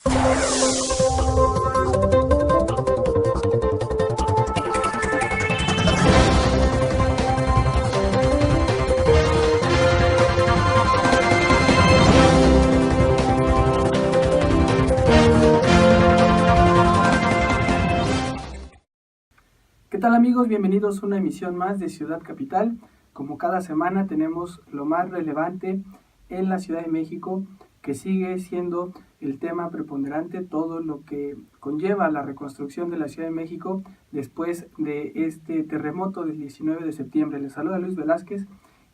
¿Qué tal amigos? Bienvenidos a una emisión más de Ciudad Capital. Como cada semana tenemos lo más relevante en la Ciudad de México, que sigue siendo el tema preponderante, todo lo que conlleva la reconstrucción de la Ciudad de México después de este terremoto del 19 de septiembre. Les saluda Luis Velázquez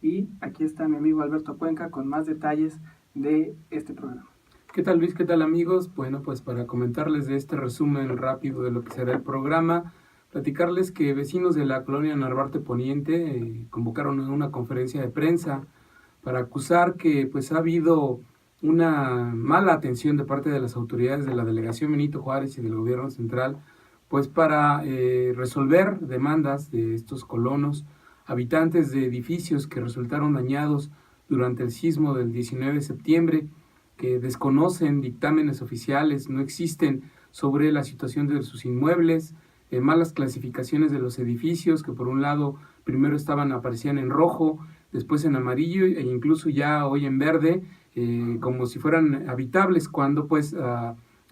y aquí está mi amigo Alberto Cuenca con más detalles de este programa. ¿Qué tal Luis? ¿Qué tal amigos? Bueno, pues para comentarles de este resumen rápido de lo que será el programa, platicarles que vecinos de la colonia Narvarte Poniente convocaron una conferencia de prensa para acusar que pues ha habido una mala atención de parte de las autoridades de la delegación Benito Juárez y del gobierno central, pues para resolver demandas de estos colonos, habitantes de edificios que resultaron dañados durante el sismo del 19 de septiembre, que desconocen dictámenes oficiales, no existen sobre la situación de sus inmuebles, malas clasificaciones de los edificios, que por un lado primero aparecían en rojo, después en amarillo e incluso ya hoy en verde, como si fueran habitables, cuando pues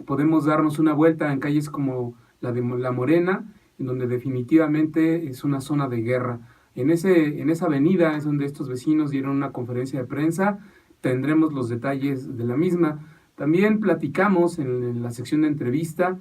podemos darnos una vuelta en calles como la de La Morena, en donde definitivamente es una zona de guerra. En esa avenida es donde estos vecinos dieron una conferencia de prensa. Tendremos los detalles de la misma. También platicamos en la sección de entrevista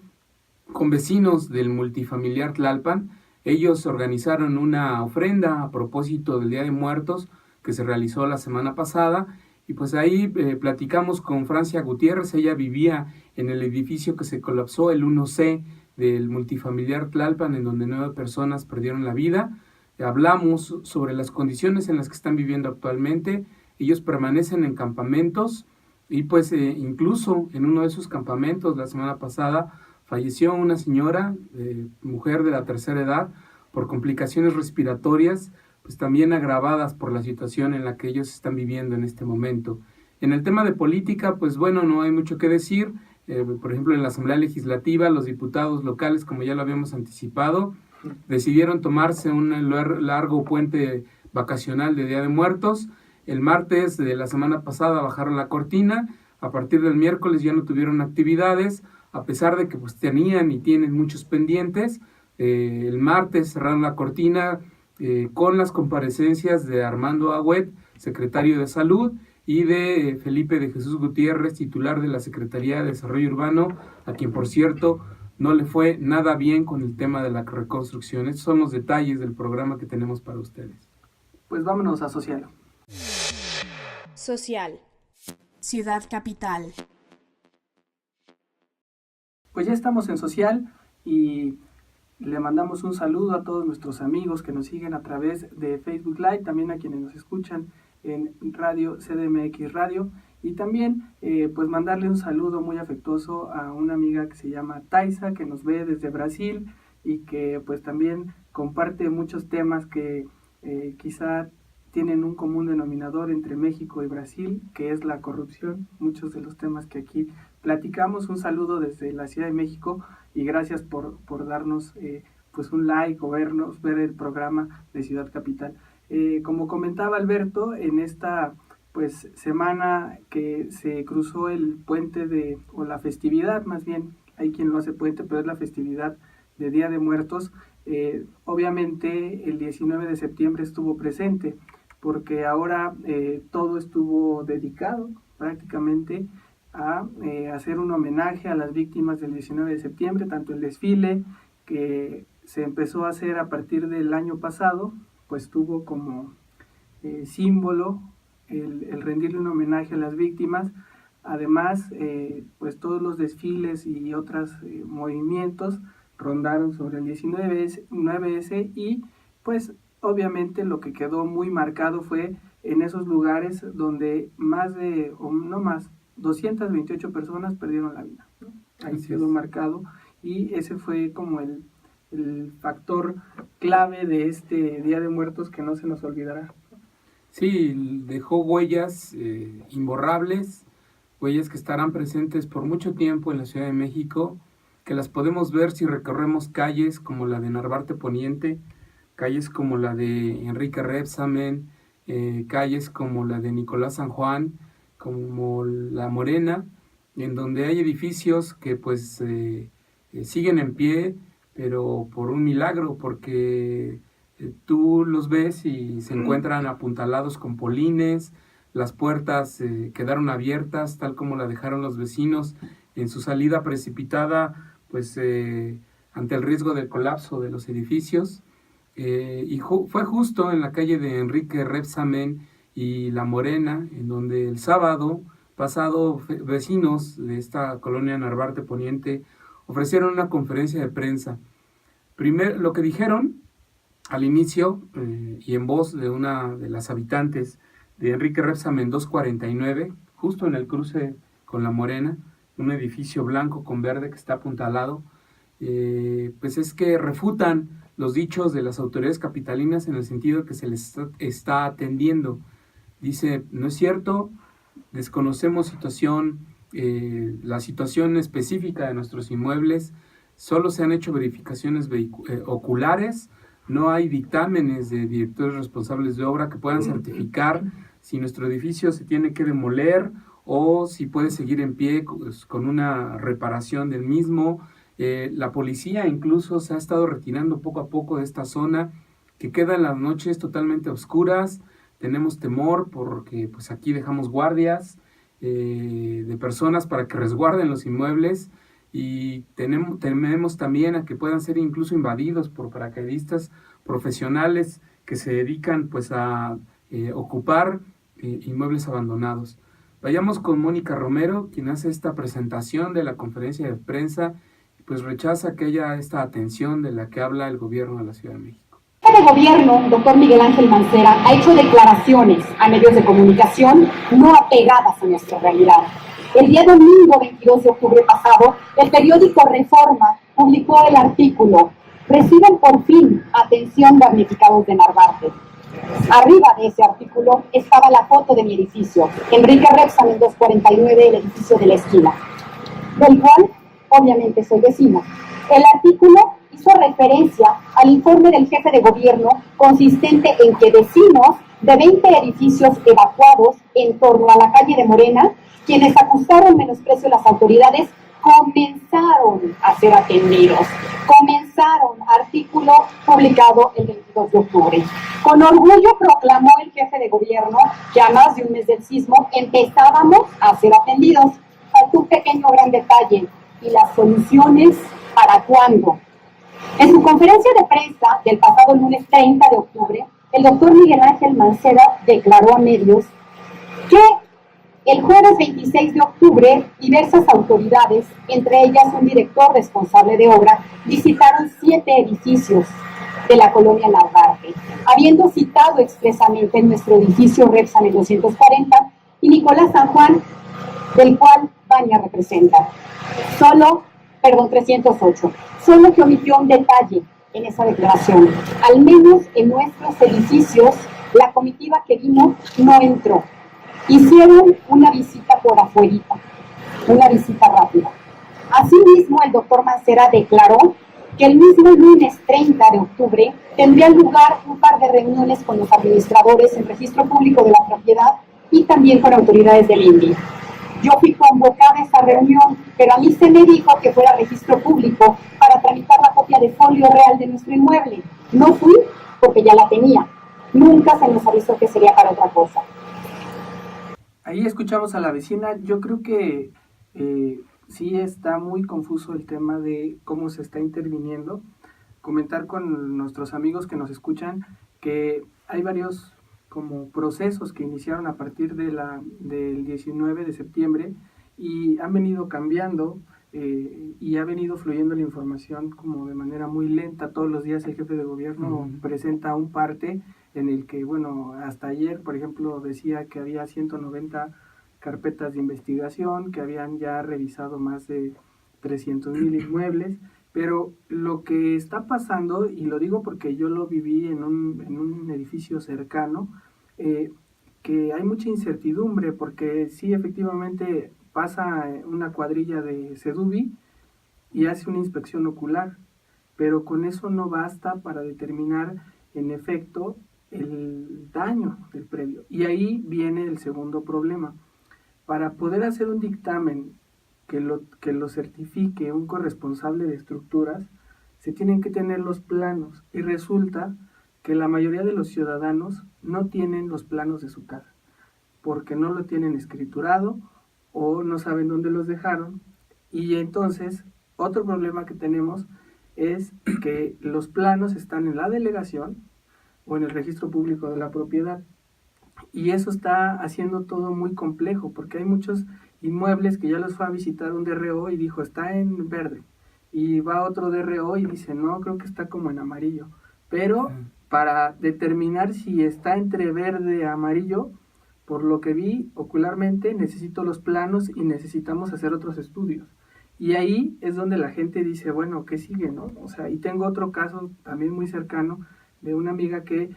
con vecinos del multifamiliar Tlalpan. Ellos organizaron una ofrenda a propósito del Día de Muertos que se realizó la semana pasada, y pues ahí platicamos con Francia Gutiérrez. Ella vivía en el edificio que se colapsó, el 1C del multifamiliar Tlalpan, en donde 9 personas perdieron la vida. Hablamos sobre las condiciones en las que están viviendo actualmente. Ellos permanecen en campamentos y pues incluso en uno de esos campamentos la semana pasada falleció una señora, mujer de la tercera edad, por complicaciones respiratorias, pues también agravadas por la situación en la que ellos están viviendo en este momento. En el tema de política, pues bueno, no hay mucho que decir. Por ejemplo, en la Asamblea Legislativa, los diputados locales, como ya lo habíamos anticipado, decidieron tomarse un largo puente vacacional de Día de Muertos. El martes de la semana pasada bajaron la cortina. A partir del miércoles ya no tuvieron actividades, a pesar de que pues tenían y tienen muchos pendientes. El martes cerraron la cortina con las comparecencias de Armando Agüet, secretario de Salud, y de Felipe de Jesús Gutiérrez, titular de la Secretaría de Desarrollo Urbano, a quien por cierto no le fue nada bien con el tema de la reconstrucción. Estos son los detalles del programa que tenemos para ustedes. Pues vámonos a Social. Social. Ciudad Capital. Pues ya estamos en Social y le mandamos un saludo a todos nuestros amigos que nos siguen a través de Facebook Live, también a quienes nos escuchan en Radio CDMX Radio, y también pues mandarle un saludo muy afectuoso a una amiga que se llama Taisa, que nos ve desde Brasil y que pues también comparte muchos temas que quizá tienen un común denominador entre México y Brasil, que es la corrupción, muchos de los temas que aquí platicamos. Un saludo desde la Ciudad de México y gracias por darnos pues un like o ver el programa de Ciudad Capital. Como comentaba Alberto, en esta pues semana que se cruzó el puente o la festividad, más bien, hay quien lo hace puente, pero es la festividad de Día de Muertos. Obviamente el 19 de septiembre estuvo presente, porque ahora todo estuvo dedicado prácticamente a hacer un homenaje a las víctimas del 19 de septiembre, tanto el desfile que se empezó a hacer a partir del año pasado, pues tuvo como símbolo el rendirle un homenaje a las víctimas. Además, pues todos los desfiles y otros movimientos rondaron sobre el 19S y pues obviamente lo que quedó muy marcado fue en esos lugares donde más de, o no más, 228 personas perdieron la vida, ¿no? Ahí quedó marcado y ese fue como el factor clave de este Día de Muertos que no se nos olvidará. Sí, dejó huellas imborrables, huellas que estarán presentes por mucho tiempo en la Ciudad de México, que las podemos ver si recorremos calles como la de Narvarte Poniente, calles como la de Enrique Rebsamen, calles como la de Nicolás San Juan, como La Morena, en donde hay edificios que pues siguen en pie, pero por un milagro, porque tú los ves y se encuentran apuntalados con polines, las puertas quedaron abiertas tal como la dejaron los vecinos en su salida precipitada, pues ante el riesgo del colapso de los edificios. Fue justo en la calle de Enrique Rebsamen y La Morena, en donde el sábado pasado vecinos de esta colonia Narvarte Poniente ofrecieron una conferencia de prensa. Primero, lo que dijeron al inicio, y en voz de una de las habitantes de Enrique Rebsamen 249, justo en el cruce con La Morena, un edificio blanco con verde que está apuntalado, pues es que refutan los dichos de las autoridades capitalinas en el sentido que se les está atendiendo. Dice, no es cierto, desconocemos la situación específica de nuestros inmuebles, solo se han hecho verificaciones oculares, no hay dictámenes de directores responsables de obra que puedan certificar si nuestro edificio se tiene que demoler o si puede seguir en pie con una reparación del mismo. La policía incluso se ha estado retirando poco a poco de esta zona, que queda en las noches totalmente oscuras. Tenemos temor porque pues aquí dejamos guardias de personas para que resguarden los inmuebles, y tememos también a que puedan ser incluso invadidos por paracaidistas profesionales que se dedican pues a ocupar inmuebles abandonados. Vayamos con Mónica Romero, quien hace esta presentación de la conferencia de prensa, pues rechaza que haya esta atención de la que habla el gobierno de la Ciudad de México. El gobierno, doctor Miguel Ángel Mancera, ha hecho declaraciones a medios de comunicación no apegadas a nuestra realidad. El día domingo 22 de octubre pasado, el periódico Reforma publicó el artículo "Reciben por fin atención damnificados de Narvarte". Arriba de ese artículo estaba la foto de mi edificio, Enrique Rebsamen 249, el edificio de la esquina, del cual obviamente soy vecina. El artículo hizo referencia al informe del jefe de gobierno, consistente en que vecinos de 20 edificios evacuados en torno a la calle de Morena, quienes acusaron menosprecio a las autoridades, comenzaron a ser atendidos. Artículo publicado el 22 de octubre. Con orgullo proclamó el jefe de gobierno que a más de un mes del sismo empezábamos a ser atendidos. Faltó un pequeño gran detalle: ¿y las soluciones para cuándo? En su conferencia de prensa del pasado lunes 30 de octubre, el doctor Miguel Ángel Mancera declaró a medios que el jueves 26 de octubre diversas autoridades, entre ellas un director responsable de obra, visitaron 7 edificios de la colonia Narvarte, habiendo citado expresamente nuestro edificio Rebsamen 240 y Nicolás San Juan, del cual Vania representa. 308. Solo que omitió un detalle en esa declaración. Al menos en nuestros edificios, la comitiva que vino no entró. Hicieron una visita por afuerita, una visita rápida. Asimismo, el doctor Mancera declaró que el mismo lunes 30 de octubre tendrían lugar un par de reuniones con los administradores en registro público de la propiedad y también con autoridades del INVI. Yo fui convocada a esa reunión, pero a mí se me dijo que fuera registro público para tramitar la copia de folio real de nuestro inmueble. No fui porque ya la tenía. Nunca se nos avisó que sería para otra cosa. Ahí escuchamos a la vecina. Yo creo que sí está muy confuso el tema de cómo se está interviniendo. Comentar con nuestros amigos que nos escuchan que hay varios como procesos que iniciaron a partir del 19 de septiembre y han venido cambiando y ha venido fluyendo la información como de manera muy lenta. Todos los días el jefe de gobierno presenta un parte en el que, bueno, hasta ayer, por ejemplo, decía que había 190 carpetas de investigación, que habían ya revisado más de 300,000 inmuebles, pero lo que está pasando, y lo digo porque yo lo viví en un edificio cercano, que hay mucha incertidumbre, porque sí, efectivamente, pasa una cuadrilla de Seduvi y hace una inspección ocular, pero con eso no basta para determinar en efecto el daño del predio. Y ahí viene el segundo problema. Para poder hacer un dictamen que lo certifique un corresponsable de estructuras, se tienen que tener los planos, y resulta que la mayoría de los ciudadanos no tienen los planos de su casa, porque no lo tienen escriturado o no saben dónde los dejaron. Y entonces otro problema que tenemos es que los planos están en la delegación o en el registro público de la propiedad, y eso está haciendo todo muy complejo, porque hay muchos inmuebles que ya los fue a visitar un DRO y dijo está en verde, y va otro DRO y dice no, creo que está como en amarillo, pero para determinar si está entre verde y amarillo, por lo que vi ocularmente, necesito los planos y necesitamos hacer otros estudios. Y ahí es donde la gente dice, bueno, ¿qué sigue, no? O sea, y tengo otro caso también muy cercano de una amiga que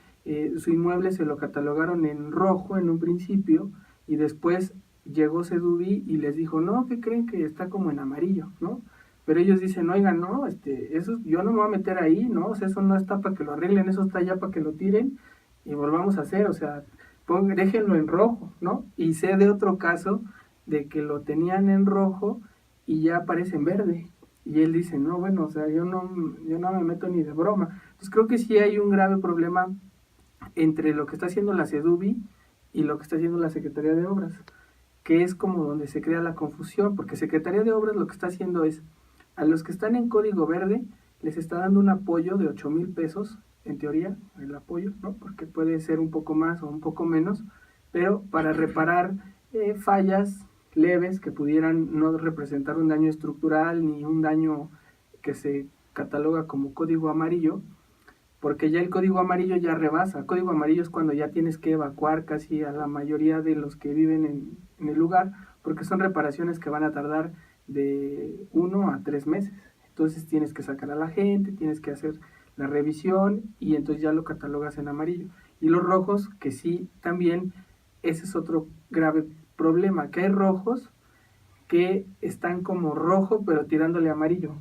su inmueble se lo catalogaron en rojo en un principio y después llegó Seduvi y les dijo, no, ¿qué creen? Que está como en amarillo, ¿no? Pero ellos dicen, oigan, no, eso yo no me voy a meter ahí, ¿no? O sea, eso no está para que lo arreglen, eso está ya para que lo tiren y volvamos a hacer, o sea, déjenlo en rojo, ¿no? Y sé de otro caso de que lo tenían en rojo y ya aparece en verde. Y él dice, no, bueno, o sea, yo no me meto ni de broma. Entonces creo que sí hay un grave problema entre lo que está haciendo la Seduvi y lo que está haciendo la Secretaría de Obras, que es como donde se crea la confusión, porque Secretaría de Obras lo que está haciendo es, a los que están en código verde, les está dando un apoyo de 8,000 pesos, en teoría, el apoyo, ¿no? Porque puede ser un poco más o un poco menos, pero para reparar fallas leves que pudieran no representar un daño estructural ni un daño que se cataloga como código amarillo, porque ya el código amarillo ya rebasa. Código amarillo es cuando ya tienes que evacuar casi a la mayoría de los que viven en el lugar, porque son reparaciones que van a tardar de 1 a 3 meses. Entonces tienes que sacar a la gente, tienes que hacer la revisión y entonces ya lo catalogas en amarillo. Y los rojos, que sí, también, ese es otro grave problema, que hay rojos que están como rojo pero tirándole amarillo.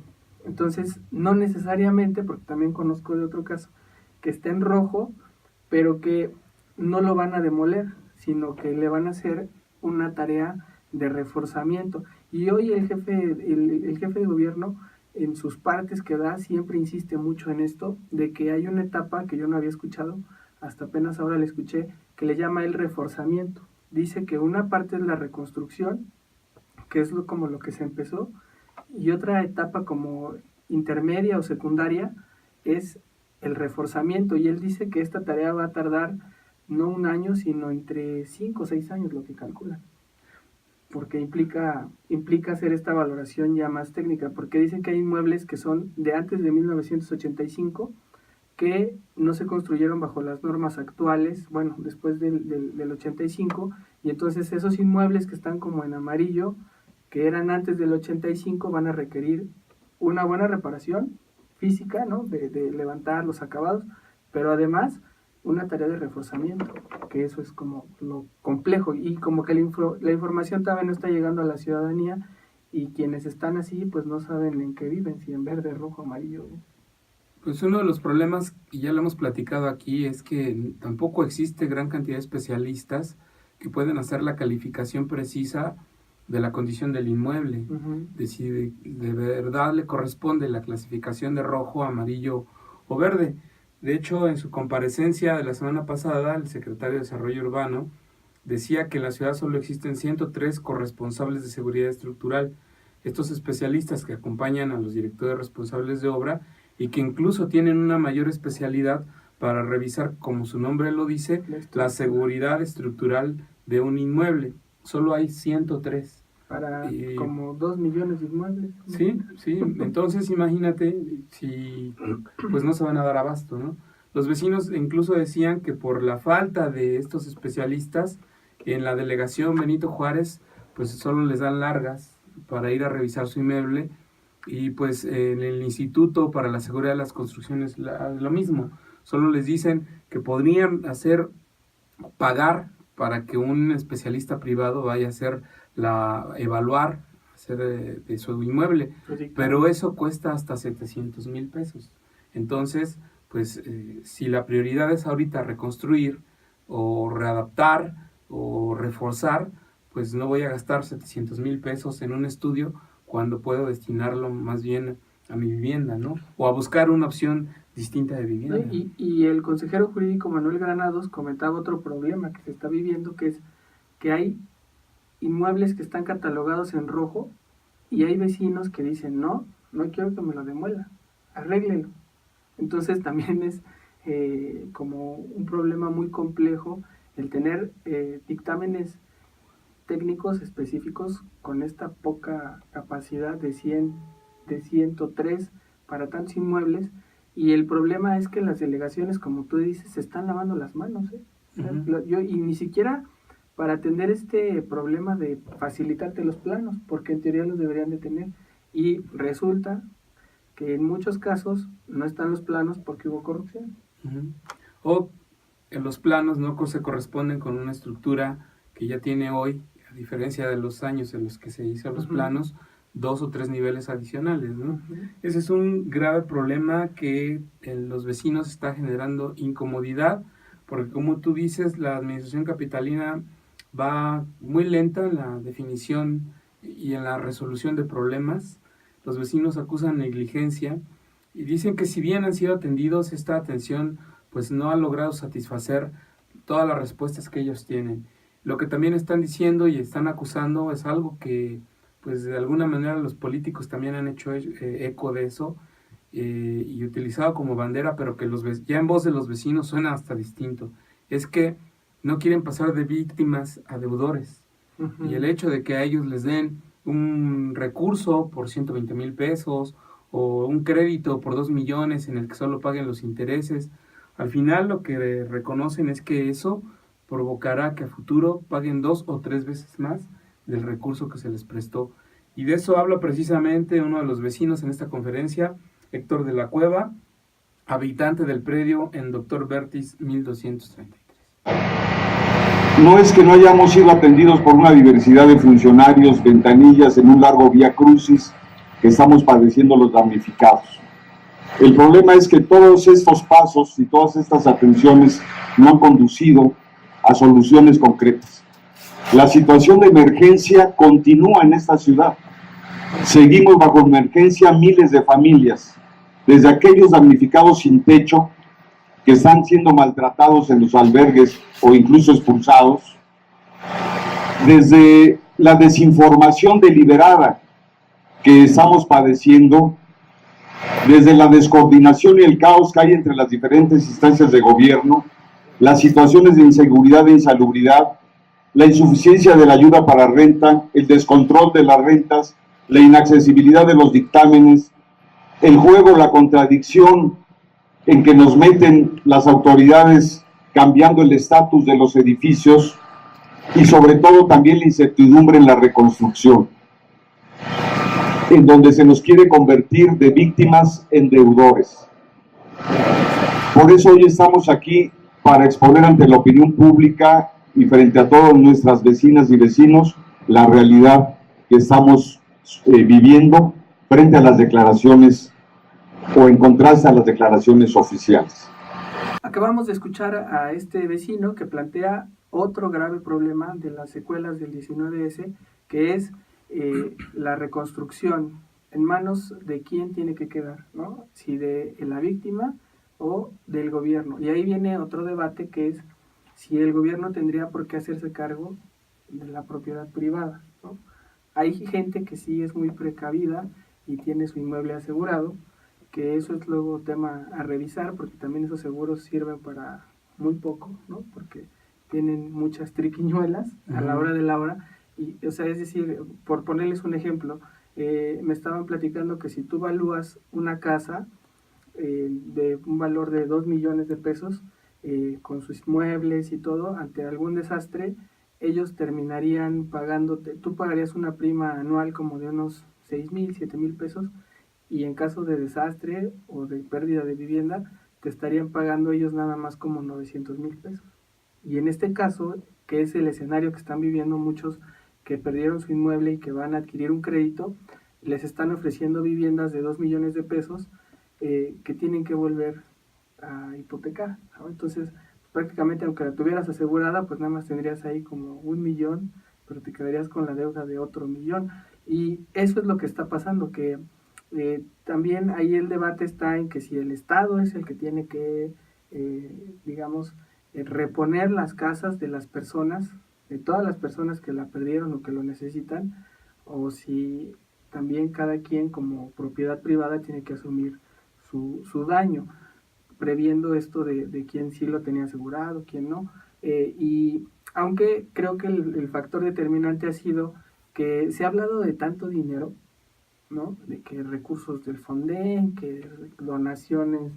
Entonces, no necesariamente, porque también conozco de otro caso, que está en rojo, pero que no lo van a demoler, sino que le van a hacer una tarea de reforzamiento. Y hoy el jefe de gobierno, en sus partes que da, siempre insiste mucho en esto, de que hay una etapa que yo no había escuchado, hasta apenas ahora la escuché, que le llama el reforzamiento. Dice que una parte es la reconstrucción, que es como lo que se empezó, y otra etapa como intermedia o secundaria es el reforzamiento, y él dice que esta tarea va a tardar no 1 año, sino entre 5 o 6 años, lo que calculan, porque implica hacer esta valoración ya más técnica, porque dicen que hay inmuebles que son de antes de 1985, que no se construyeron bajo las normas actuales, bueno, después del 85, y entonces esos inmuebles que están como en amarillo, que eran antes del 85, van a requerir una buena reparación física, ¿no? De levantar los acabados, pero además una tarea de reforzamiento, que eso es como lo complejo, y como que la información todavía no está llegando a la ciudadanía, y quienes están así, pues no saben en qué viven, si en verde, rojo, amarillo. Pues uno de los problemas, y ya lo hemos platicado aquí, es que tampoco existe gran cantidad de especialistas que pueden hacer la calificación precisa de la condición del inmueble, de si de verdad le corresponde la clasificación de rojo, amarillo o verde. De hecho, en su comparecencia de la semana pasada, el secretario de Desarrollo Urbano decía que en la ciudad solo existen 103 corresponsables de seguridad estructural, estos especialistas que acompañan a los directores responsables de obra y que incluso tienen una mayor especialidad para revisar, como su nombre lo dice, la seguridad estructural de un inmueble. Solo hay 103. Para como 2 millones de inmuebles. Sí, entonces imagínate si pues no se van a dar abasto, ¿no? Los vecinos incluso decían que por la falta de estos especialistas en la delegación Benito Juárez, pues solo les dan largas para ir a revisar su inmueble, y pues en el Instituto para la Seguridad de las Construcciones lo mismo, solo les dicen que podrían pagar para que un especialista privado vaya a hacer evaluar, hacer de su inmueble, pero eso cuesta hasta 700,000 pesos. Entonces, pues si la prioridad es ahorita reconstruir o readaptar o reforzar, pues no voy a gastar 700,000 pesos en un estudio cuando puedo destinarlo más bien a mi vivienda, ¿no? O a buscar una opción distinta de vivienda. Y el consejero jurídico Manuel Granados comentaba otro problema que se está viviendo, que es que hay inmuebles que están catalogados en rojo y hay vecinos que dicen, no quiero que me lo demuela, arréglelo. Entonces también es como un problema muy complejo el tener dictámenes técnicos específicos con esta poca capacidad de 103 para tantos inmuebles, y el problema es que las delegaciones, como tú dices, se están lavando las manos, y ni siquiera para atender este problema de facilitarte los planos, porque en teoría los deberían de tener, y resulta que en muchos casos no están los planos porque hubo corrupción. O en los planos no se corresponden con una estructura que ya tiene hoy, a diferencia de los años en los que se hizo los planos, 2 o 3 niveles adicionales, ¿no? Ese es un grave problema que en los vecinos está generando incomodidad, porque como tú dices, la administración capitalina va muy lenta en la definición y en la resolución de problemas. Los vecinos acusan negligencia y dicen que si bien han sido atendidos, esta atención pues no ha logrado satisfacer todas las respuestas que ellos tienen. Lo que también están diciendo y están acusando es algo que pues de alguna manera los políticos también han hecho eco de eso y utilizado como bandera, pero que ya en voz de los vecinos suena hasta distinto. Es que no quieren pasar de víctimas a deudores. Y el hecho de que a ellos les den un recurso por 120,000 pesos o un crédito por 2 millones en el que solo paguen los intereses, al final lo que reconocen es que eso provocará que a futuro paguen 2 o 3 veces más del recurso que se les prestó. Y de eso habla precisamente uno de los vecinos en esta conferencia, Héctor de la Cueva, habitante del predio en Dr. Bertis 1233. No es que no hayamos sido atendidos por una diversidad de funcionarios, ventanillas en un largo vía crucis que estamos padeciendo los damnificados. El problema es que todos estos pasos y todas estas atenciones no han conducido a soluciones concretas. La situación de emergencia continúa en esta ciudad. Seguimos bajo emergencia miles de familias, desde aquellos damnificados sin techo que están siendo maltratados en los albergues o incluso expulsados, desde la desinformación deliberada que estamos padeciendo, desde la descoordinación y el caos que hay entre las diferentes instancias de gobierno, las situaciones de inseguridad e insalubridad, la insuficiencia de la ayuda para renta, el descontrol de las rentas, la inaccesibilidad de los dictámenes, el juego, la contradicción en que nos meten las autoridades cambiando el estatus de los edificios y sobre todo también la incertidumbre en la reconstrucción, en donde se nos quiere convertir de víctimas en deudores. Por eso hoy estamos aquí para exponer ante la opinión pública y frente a todas nuestras vecinas y vecinos la realidad que estamos viviendo frente a las declaraciones o en contraste a las declaraciones oficiales. Acabamos de escuchar a este vecino que plantea otro grave problema de las secuelas del 19S, que es la reconstrucción. ¿En manos de quién tiene que quedar, ¿no? Si de la víctima o del gobierno. Y ahí viene otro debate, que es si el gobierno tendría por qué hacerse cargo de la propiedad privada, ¿no? Hay gente que sí es muy precavida y tiene su inmueble asegurado, que eso es luego tema a revisar, porque también esos seguros sirven para muy poco, ¿no? Porque tienen muchas triquiñuelas a la hora de la hora. Y, o sea, es decir, por ponerles un ejemplo, me estaban platicando que si tú valúas una casa de un valor de 2 millones de pesos, con sus muebles y todo, ante algún desastre, ellos terminarían pagándote, tú pagarías una prima anual como de unos 6,000, 7,000 pesos, y en caso de desastre o de pérdida de vivienda, te estarían pagando ellos nada más como 900,000 pesos. Y en este caso, que es el escenario que están viviendo muchos que perdieron su inmueble y que van a adquirir un crédito, les están ofreciendo viviendas de 2 millones de pesos que tienen que volver a hipotecar, ¿no? Entonces, prácticamente aunque la tuvieras asegurada, pues nada más tendrías ahí como 1 millón, pero te quedarías con la deuda de otro millón. Y eso es lo que está pasando, que también ahí el debate está en que si el Estado es el que tiene que, reponer las casas de las personas, de todas las personas que la perdieron o que lo necesitan, o si también cada quien como propiedad privada tiene que asumir su daño, previendo esto de quién sí lo tenía asegurado, quién no. Y aunque creo que el factor determinante ha sido que se ha hablado de tanto dinero, ¿no? De que recursos del Fonden, que donaciones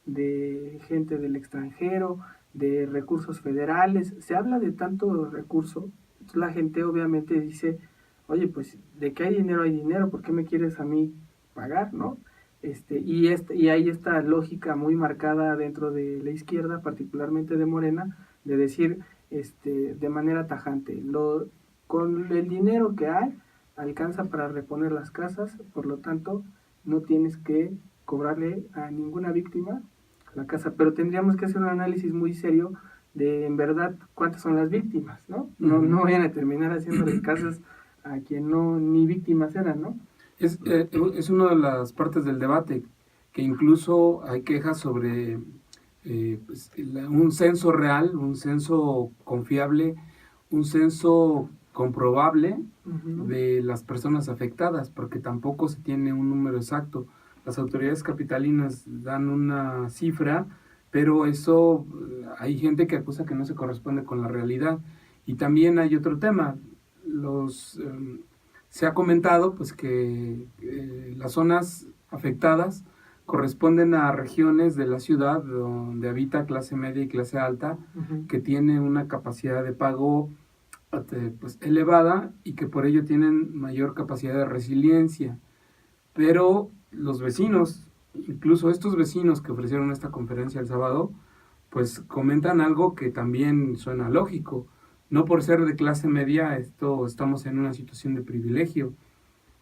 de gente del extranjero, de recursos federales, se habla de tanto recurso, entonces la gente obviamente dice, oye, pues de que hay dinero, ¿por qué me quieres a mí pagar, no? Y hay esta lógica muy marcada dentro de la izquierda, particularmente de Morena, de decir de manera tajante, con el dinero que hay, alcanza para reponer las casas, por lo tanto, no tienes que cobrarle a ninguna víctima la casa, pero tendríamos que hacer un análisis muy serio de, en verdad, cuántas son las víctimas, ¿no? No vayan a terminar haciéndole casas a quien no, ni víctimas eran, ¿no? Es una de las partes del debate, que incluso hay quejas sobre un censo real, un censo confiable, un censo comprobable de las personas afectadas, porque tampoco se tiene un número exacto. Las autoridades capitalinas dan una cifra, pero eso hay gente que acusa que no se corresponde con la realidad. Y también hay otro tema, se ha comentado pues que las zonas afectadas corresponden a regiones de la ciudad donde habita clase media y clase alta, que tiene una capacidad de pago pues elevada y que por ello tienen mayor capacidad de resiliencia. Pero los vecinos, incluso estos vecinos que ofrecieron esta conferencia el sábado, pues comentan algo que también suena lógico. No por ser de clase media estamos en una situación de privilegio.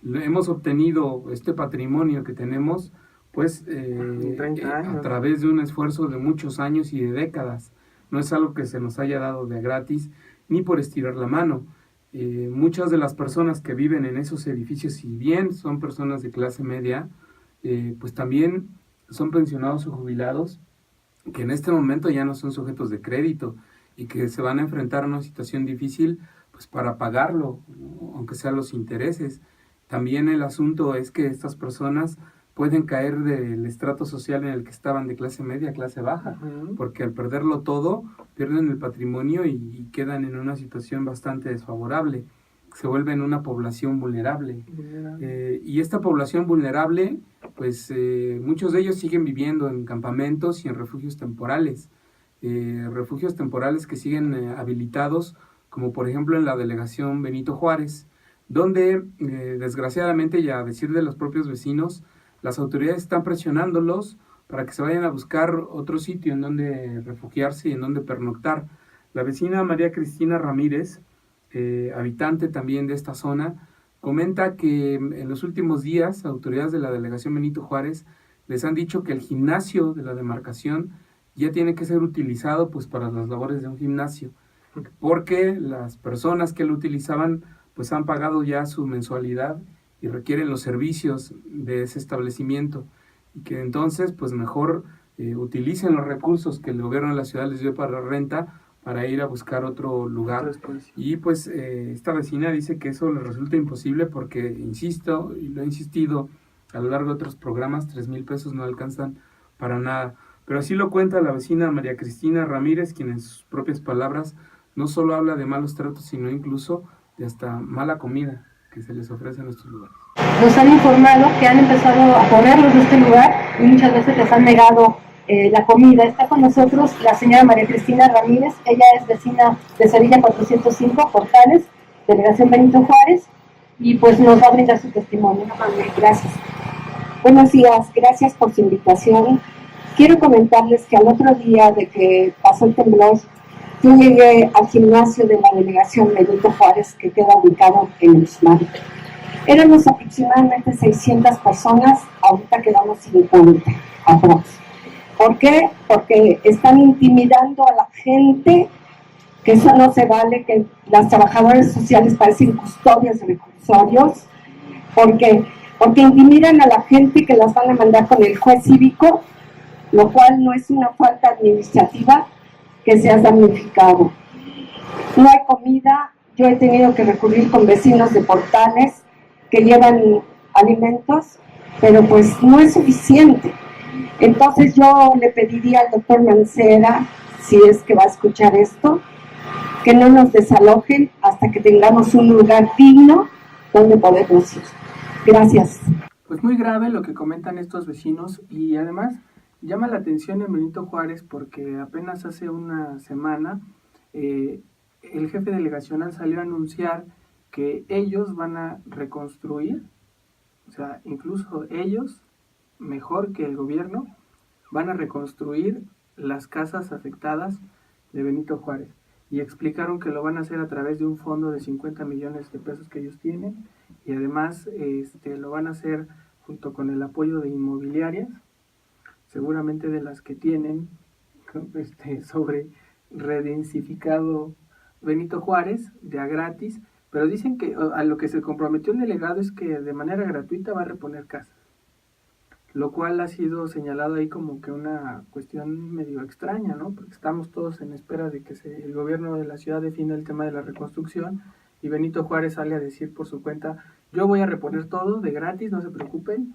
Hemos obtenido este patrimonio que tenemos pues a través de un esfuerzo de muchos años y de décadas. No es algo que se nos haya dado de gratis ni por estirar la mano. Muchas de las personas que viven en esos edificios, si bien son personas de clase media, pues también son pensionados o jubilados que en este momento ya no son sujetos de crédito y que se van a enfrentar a una situación difícil pues para pagarlo, ¿no? Aunque sean los intereses. También el asunto es que estas personas pueden caer del estrato social en el que estaban, de clase media a clase baja, porque al perderlo todo, pierden el patrimonio y quedan en una situación bastante desfavorable. Se vuelven una población vulnerable. Y esta población vulnerable, pues muchos de ellos siguen viviendo en campamentos y en refugios temporales. Refugios temporales que siguen habilitados, como por ejemplo en la delegación Benito Juárez, donde desgraciadamente, y a decir de los propios vecinos, las autoridades están presionándolos para que se vayan a buscar otro sitio en donde refugiarse y en donde pernoctar. La vecina María Cristina Ramírez, habitante también de esta zona, comenta que en los últimos días autoridades de la delegación Benito Juárez les han dicho que el gimnasio de la demarcación ya tiene que ser utilizado pues para las labores de un gimnasio, porque las personas que lo utilizaban pues han pagado ya su mensualidad y requieren los servicios de ese establecimiento, y que entonces pues mejor utilicen los recursos que el gobierno de la ciudad les dio para renta para ir a buscar otro lugar. Y pues esta vecina dice que eso le resulta imposible porque, insisto, y lo he insistido a lo largo de otros programas, 3,000 pesos no alcanzan para nada. Pero así lo cuenta la vecina María Cristina Ramírez, quien en sus propias palabras no solo habla de malos tratos, sino incluso de hasta mala comida que se les ofrece en estos lugares. Nos han informado que han empezado a correrlos de este lugar y muchas veces les han negado la comida. Está con nosotros la señora María Cristina Ramírez. Ella es vecina de Sevilla 405, Portales, delegación Benito Juárez, y pues nos va a brindar su testimonio. Gracias. Buenos días, gracias por su invitación. Quiero comentarles que al otro día de que pasó el temblor, Yo llegué al gimnasio de la delegación Benito Juárez, que queda ubicado en Uxmal. Éramos aproximadamente 600 personas, ahorita quedamos 50 aprox. ¿Por qué? Porque están intimidando a la gente, que eso no se vale, que las trabajadoras sociales parecen custodias de recursorios, porque intimidan a la gente que las van a mandar con el juez cívico, lo cual no es una falta administrativa que se ha damnificado. No hay comida, yo he tenido que recurrir con vecinos de Portales que llevan alimentos, pero pues no es suficiente. Entonces yo le pediría al doctor Mancera, si es que va a escuchar esto, que no nos desalojen hasta que tengamos un lugar digno donde podernos ir. Gracias. Pues muy grave lo que comentan estos vecinos, y además llama la atención en Benito Juárez porque apenas hace una semana el jefe delegacional salió a anunciar que ellos van a reconstruir, o sea, incluso ellos, mejor que el gobierno, van a reconstruir las casas afectadas de Benito Juárez. Y explicaron que lo van a hacer a través de un fondo de 50 millones de pesos que ellos tienen, y además lo van a hacer junto con el apoyo de inmobiliarias, seguramente de las que tienen sobre redensificado Benito Juárez, de a gratis, pero dicen que a lo que se comprometió el delegado es que de manera gratuita va a reponer casas, lo cual ha sido señalado ahí como que una cuestión medio extraña, ¿no? Porque estamos todos en espera de que el gobierno de la ciudad defina el tema de la reconstrucción, y Benito Juárez sale a decir por su cuenta: yo voy a reponer todo de gratis, no se preocupen,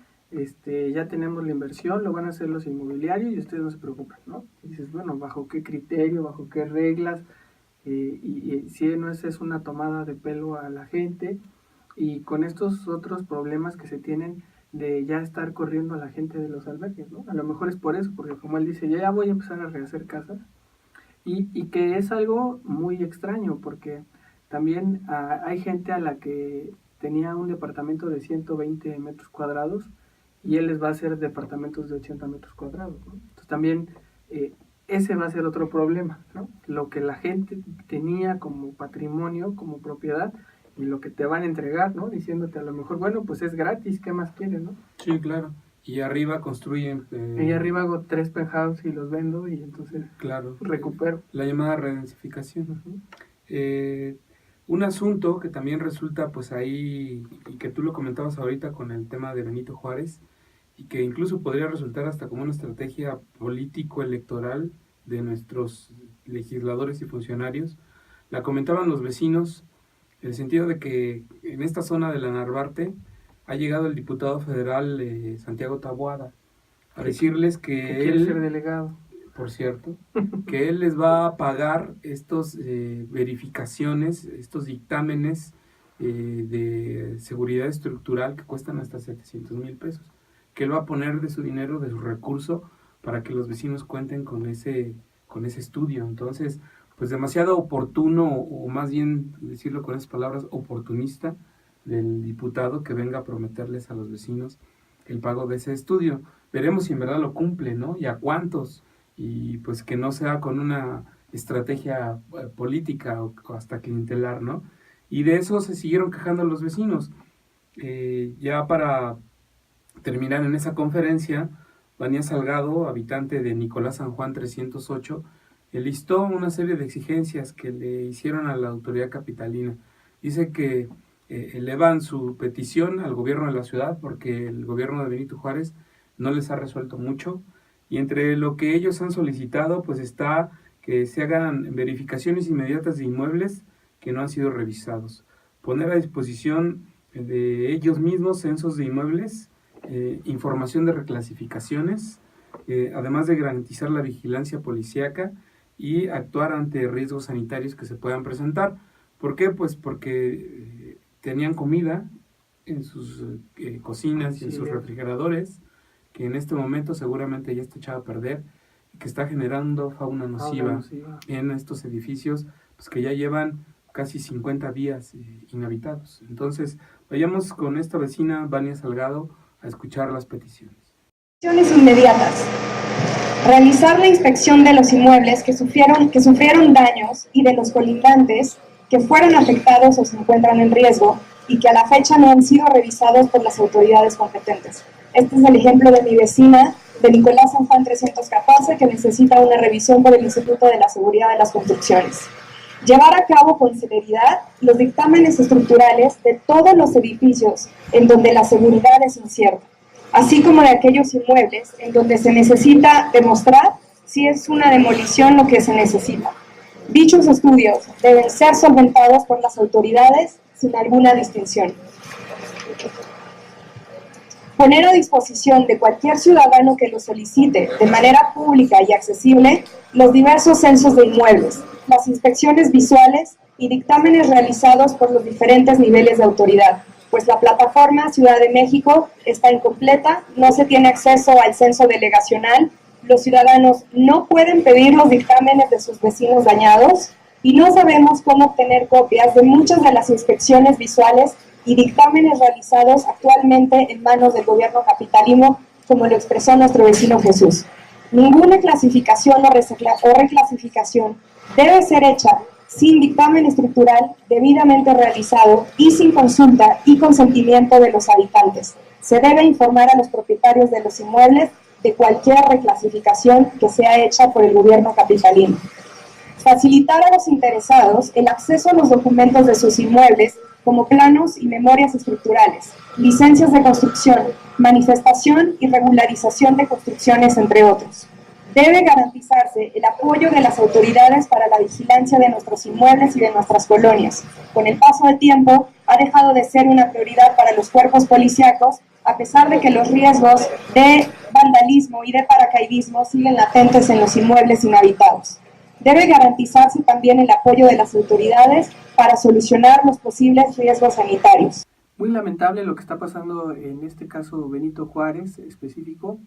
ya tenemos la inversión, lo van a hacer los inmobiliarios y ustedes no se preocupen, ¿no? Y dices, bueno, ¿bajo qué criterio, bajo qué reglas? Y si no es una tomada de pelo a la gente, y con estos otros problemas que se tienen de ya estar corriendo a la gente de los albergues, ¿no? A lo mejor es por eso, porque como él dice, ya voy a empezar a rehacer casas, y que es algo muy extraño, porque también hay gente a la que tenía un departamento de 120 metros cuadrados, y él les va a hacer departamentos de 80 metros cuadrados, ¿no? Entonces también ese va a ser otro problema, ¿no? Lo que la gente tenía como patrimonio, como propiedad, y lo que te van a entregar, ¿no? Diciéndote a lo mejor, bueno, pues es gratis, ¿qué más quieres, no? Sí, claro. Y arriba construyen... Y arriba hago 3 penthouse y los vendo, y entonces claro, recupero. La llamada redensificación. Un asunto que también resulta pues ahí, y que tú lo comentabas ahorita con el tema de Benito Juárez, y que incluso podría resultar hasta como una estrategia político-electoral de nuestros legisladores y funcionarios, la comentaban los vecinos, en el sentido de que en esta zona de la Narvarte ha llegado el diputado federal Santiago Taboada a decirles que quiere él, ser delegado, por cierto, que él les va a pagar estos verificaciones, estos dictámenes de seguridad estructural que cuestan hasta 700,000 pesos, que él va a poner de su dinero, de su recurso, para que los vecinos cuenten con ese estudio. Entonces, pues demasiado oportuno, o más bien decirlo con esas palabras, oportunista del diputado que venga a prometerles a los vecinos el pago de ese estudio. Veremos si en verdad lo cumple, ¿no? Y a cuántos, y pues que no sea con una estrategia política o hasta clientelar, ¿no? Y de eso se siguieron quejando los vecinos. Ya para terminar en esa conferencia, Vania Salgado, habitante de Nicolás San Juan 308, listó una serie de exigencias que le hicieron a la autoridad capitalina. Dice que elevan su petición al gobierno de la ciudad porque el gobierno de Benito Juárez no les ha resuelto mucho, y entre lo que ellos han solicitado pues está que se hagan verificaciones inmediatas de inmuebles que no han sido revisados, poner a disposición de ellos mismos censos de inmuebles, información de reclasificaciones, además de garantizar la vigilancia policíaca y actuar ante riesgos sanitarios que se puedan presentar. ¿Por qué? Pues porque tenían comida en sus cocinas y en sus refrigeradores, que en este momento seguramente ya está echada a perder, y que está generando fauna nociva en estos edificios, pues que ya llevan casi 50 días inhabitados. Entonces, vayamos con esta vecina, Vania Salgado, a escuchar las peticiones. Inmediatas. Realizar la inspección de los inmuebles que sufrieron daños y de los colindantes que fueron afectados o se encuentran en riesgo y que a la fecha no han sido revisados por las autoridades competentes. Este es el ejemplo de mi vecina, de Nicolás San Juan 314, que necesita una revisión por el Instituto de la Seguridad de las Construcciones. Llevar a cabo con celeridad los dictámenes estructurales de todos los edificios en donde la seguridad es incierta, así como de aquellos inmuebles en donde se necesita demostrar si es una demolición lo que se necesita. Dichos estudios deben ser solventados por las autoridades sin alguna distinción. Poner a disposición de cualquier ciudadano que lo solicite de manera pública y accesible los diversos censos de inmuebles, las inspecciones visuales y dictámenes realizados por los diferentes niveles de autoridad, pues la plataforma Ciudad de México está incompleta, no se tiene acceso al censo delegacional, los ciudadanos no pueden pedir los dictámenes de sus vecinos dañados y no sabemos cómo obtener copias de muchas de las inspecciones visuales y dictámenes realizados actualmente en manos del gobierno capitalino, como lo expresó nuestro vecino Jesús. Ninguna clasificación o reclasificación debe ser hecha sin dictamen estructural debidamente realizado y sin consulta y consentimiento de los habitantes. Se debe informar a los propietarios de los inmuebles de cualquier reclasificación que sea hecha por el gobierno capitalino. Facilitar a los interesados el acceso a los documentos de sus inmuebles como planos y memorias estructurales, licencias de construcción, manifestación y regularización de construcciones, entre otros. Debe garantizarse el apoyo de las autoridades para la vigilancia de nuestros inmuebles y de nuestras colonias. Con el paso del tiempo, ha dejado de ser una prioridad para los cuerpos policíacos, a pesar de que los riesgos de vandalismo y de paracaidismo siguen latentes en los inmuebles inhabitados. Debe garantizarse también el apoyo de las autoridades para solucionar los posibles riesgos sanitarios. Muy lamentable lo que está pasando en este caso Benito Juárez específico,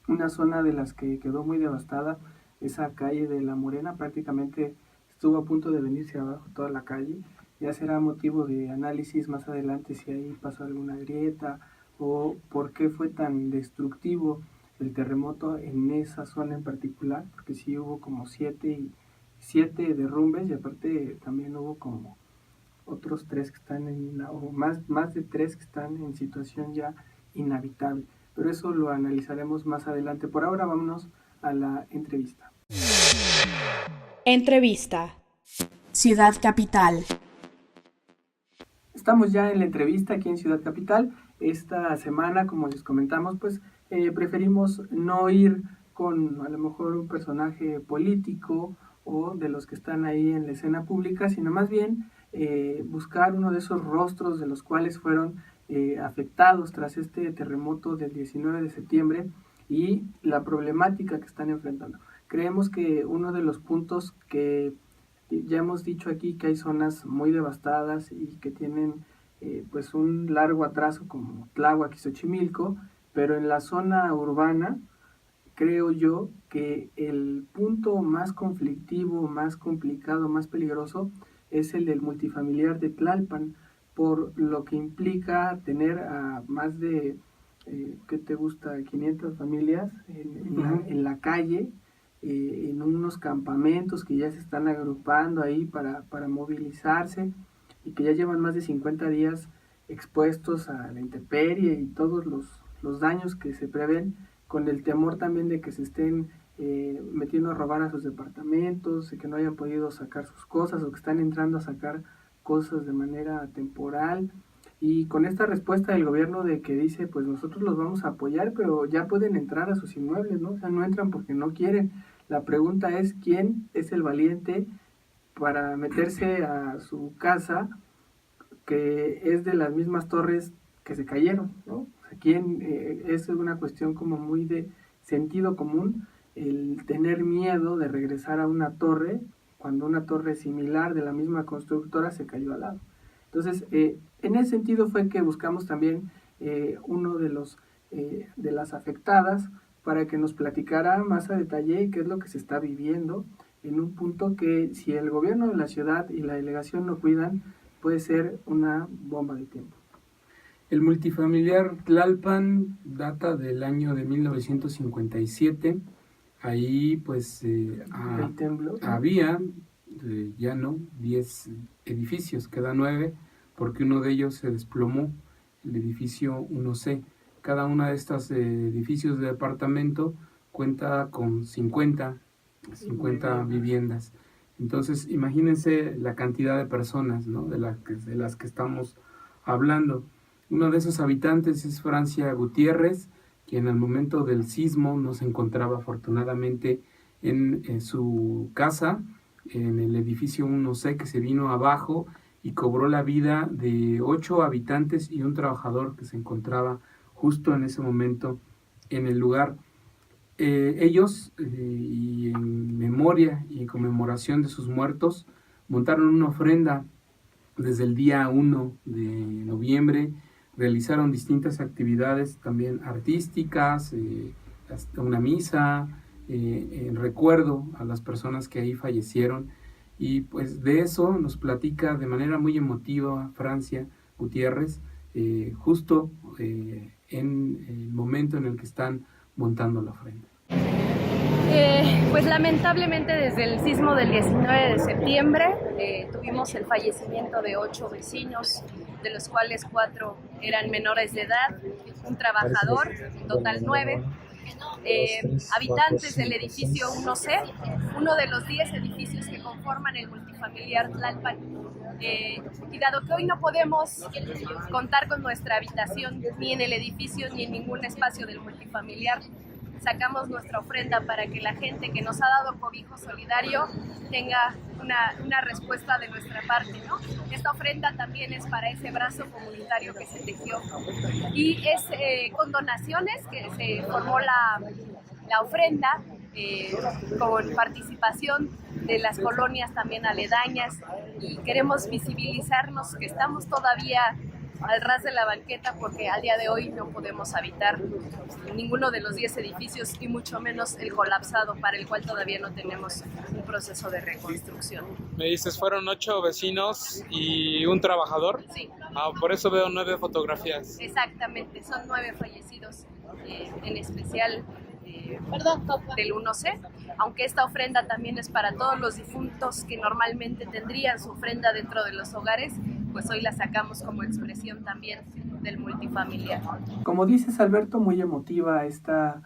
una zona de las que quedó muy devastada, esa calle de La Morena prácticamente estuvo a punto de venirse abajo toda la calle. Ya será motivo de análisis más adelante si ahí pasó alguna grieta o por qué fue tan destructivo el terremoto en esa zona en particular, porque sí hubo como 7 derrumbes y aparte también hubo como otros 3 que están o más de 3 que están en situación ya inhabitable. Pero eso lo analizaremos más adelante. Por ahora vámonos a la entrevista. Entrevista. Ciudad Capital. Estamos ya en la entrevista aquí en Ciudad Capital. Esta semana, como les comentamos, pues preferimos no ir con a lo mejor un personaje político o de los que están ahí en la escena pública, sino más bien buscar uno de esos rostros de los cuales fueron afectados tras este terremoto del 19 de septiembre y la problemática que están enfrentando. Creemos que uno de los puntos que ya hemos dicho aquí, que hay zonas muy devastadas y que tienen pues un largo atraso como Tláhuac y Xochimilco, pero en la zona urbana creo yo que el punto más conflictivo, más complicado, más peligroso es el del multifamiliar de Tlalpan, por lo que implica tener a más de, ¿qué te gusta?, 500 familias en la calle, en unos campamentos que ya se están agrupando ahí para movilizarse y que ya llevan más de 50 días expuestos a la intemperie y todos los daños que se prevén, con el temor también de que se estén metiendo a robar a sus departamentos, de que no hayan podido sacar sus cosas o que están entrando a sacar cosas de manera temporal. Y con esta respuesta del gobierno de que dice, pues nosotros los vamos a apoyar, pero ya pueden entrar a sus inmuebles, ¿no? O sea, no entran porque no quieren. La pregunta es, ¿quién es el valiente para meterse a su casa que es de las mismas torres que se cayeron, ¿no? O sea, ¿quién? Es una cuestión como muy de sentido común el tener miedo de regresar a una torre cuando una torre similar de la misma constructora se cayó al lado. Entonces, en ese sentido fue que buscamos también uno de las afectadas para que nos platicara más a detalle qué es lo que se está viviendo en un punto que si el gobierno de la ciudad y la delegación no cuidan, puede ser una bomba de tiempo. El multifamiliar Tlalpan data del año de 1957. Ahí pues El temblor. había ya no 10 edificios, quedan 9 porque uno de ellos se desplomó, el edificio 1C. Cada una de estos edificios de departamento cuenta con 50 viviendas. Entonces, imagínense la cantidad de personas, ¿no?, de las que estamos hablando. Uno de esos habitantes es Francia Gutiérrez, quien al momento del sismo no se encontraba afortunadamente en su casa, en el edificio 1C, que se vino abajo y cobró la vida de 8 habitantes y un trabajador que se encontraba justo en ese momento en el lugar. Ellos, y en memoria y en conmemoración de sus muertos, montaron una ofrenda desde el día 1 de noviembre, realizaron distintas actividades también artísticas, hasta una misa, en recuerdo a las personas que ahí fallecieron. Y pues de eso nos platica de manera muy emotiva Francia Gutiérrez, justo en el momento en el que están montando la ofrenda. Pues lamentablemente desde el sismo del 19 de septiembre tuvimos el fallecimiento de 8 vecinos, de los cuales 4 eran menores de edad, un trabajador, en total 9. Habitantes del edificio 1C, uno de los 10 edificios que conforman el multifamiliar Tlalpan. Y dado que hoy no podemos contar con nuestra habitación ni en el edificio ni en ningún espacio del multifamiliar, sacamos nuestra ofrenda para que la gente que nos ha dado cobijo solidario tenga una respuesta de nuestra parte, ¿no? Esta ofrenda también es para ese brazo comunitario que se tejió. Y es con donaciones que se formó la ofrenda, con participación de las colonias también aledañas, y queremos visibilizarnos que estamos todavía al ras de la banqueta porque al día de hoy no podemos habitar ninguno de los 10 edificios y mucho menos el colapsado, para el cual todavía no tenemos un proceso de reconstrucción. Me dices, fueron 8 vecinos y un trabajador. Sí. Por eso veo 9 fotografías. Exactamente, son 9 fallecidos, en especial del 1C, aunque esta ofrenda también es para todos los difuntos que normalmente tendrían su ofrenda dentro de los hogares, pues hoy la sacamos como expresión también del multifamiliar. Como dices, Alberto, muy emotiva esta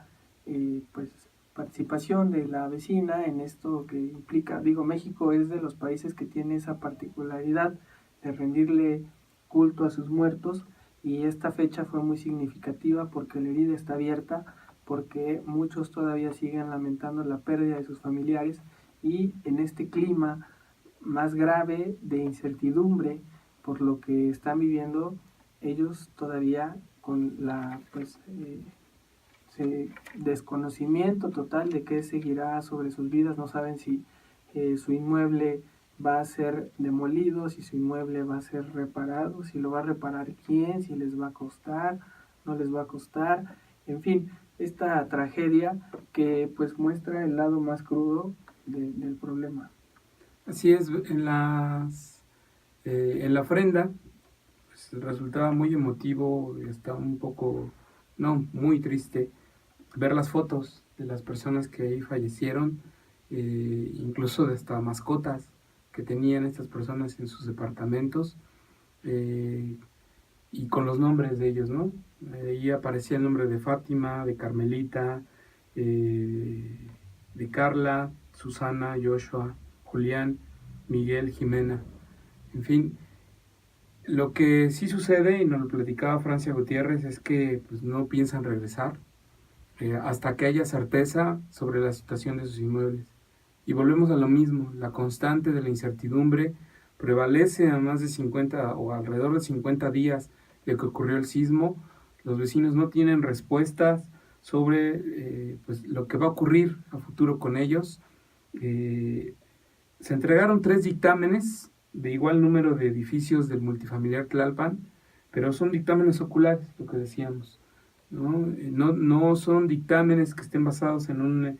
pues participación de la vecina en esto que implica, México es de los países que tiene esa particularidad de rendirle culto a sus muertos, y esta fecha fue muy significativa porque la herida está abierta, porque muchos todavía siguen lamentando la pérdida de sus familiares, y en este clima más grave de incertidumbre por lo que están viviendo, ellos todavía con desconocimiento total de qué seguirá sobre sus vidas. No saben si su inmueble va a ser demolido, si su inmueble va a ser reparado, si lo va a reparar quién, si les va a costar, no les va a costar, en fin, esta tragedia que pues muestra el lado más crudo del problema. Así es, en la ofrenda pues, resultaba muy emotivo, está un poco, no, muy triste ver las fotos de las personas que ahí fallecieron, incluso de estas mascotas que tenían estas personas en sus departamentos, y con los nombres de ellos, ¿no? Ahí aparecía el nombre de Fátima, de Carmelita, de Carla, Susana, Joshua, Julián, Miguel, Jimena, en fin. Lo que sí sucede, y nos lo platicaba Francia Gutiérrez, es que pues, no piensan regresar hasta que haya certeza sobre la situación de sus inmuebles. Y volvemos a lo mismo, la constante de la incertidumbre prevalece a más de 50 o alrededor de 50 días de que ocurrió el sismo. Los vecinos no tienen respuestas sobre pues, lo que va a ocurrir a futuro con ellos. Se entregaron 3 dictámenes de igual número de edificios del multifamiliar Tlalpan, pero son dictámenes oculares, lo que decíamos. No son dictámenes que estén basados en un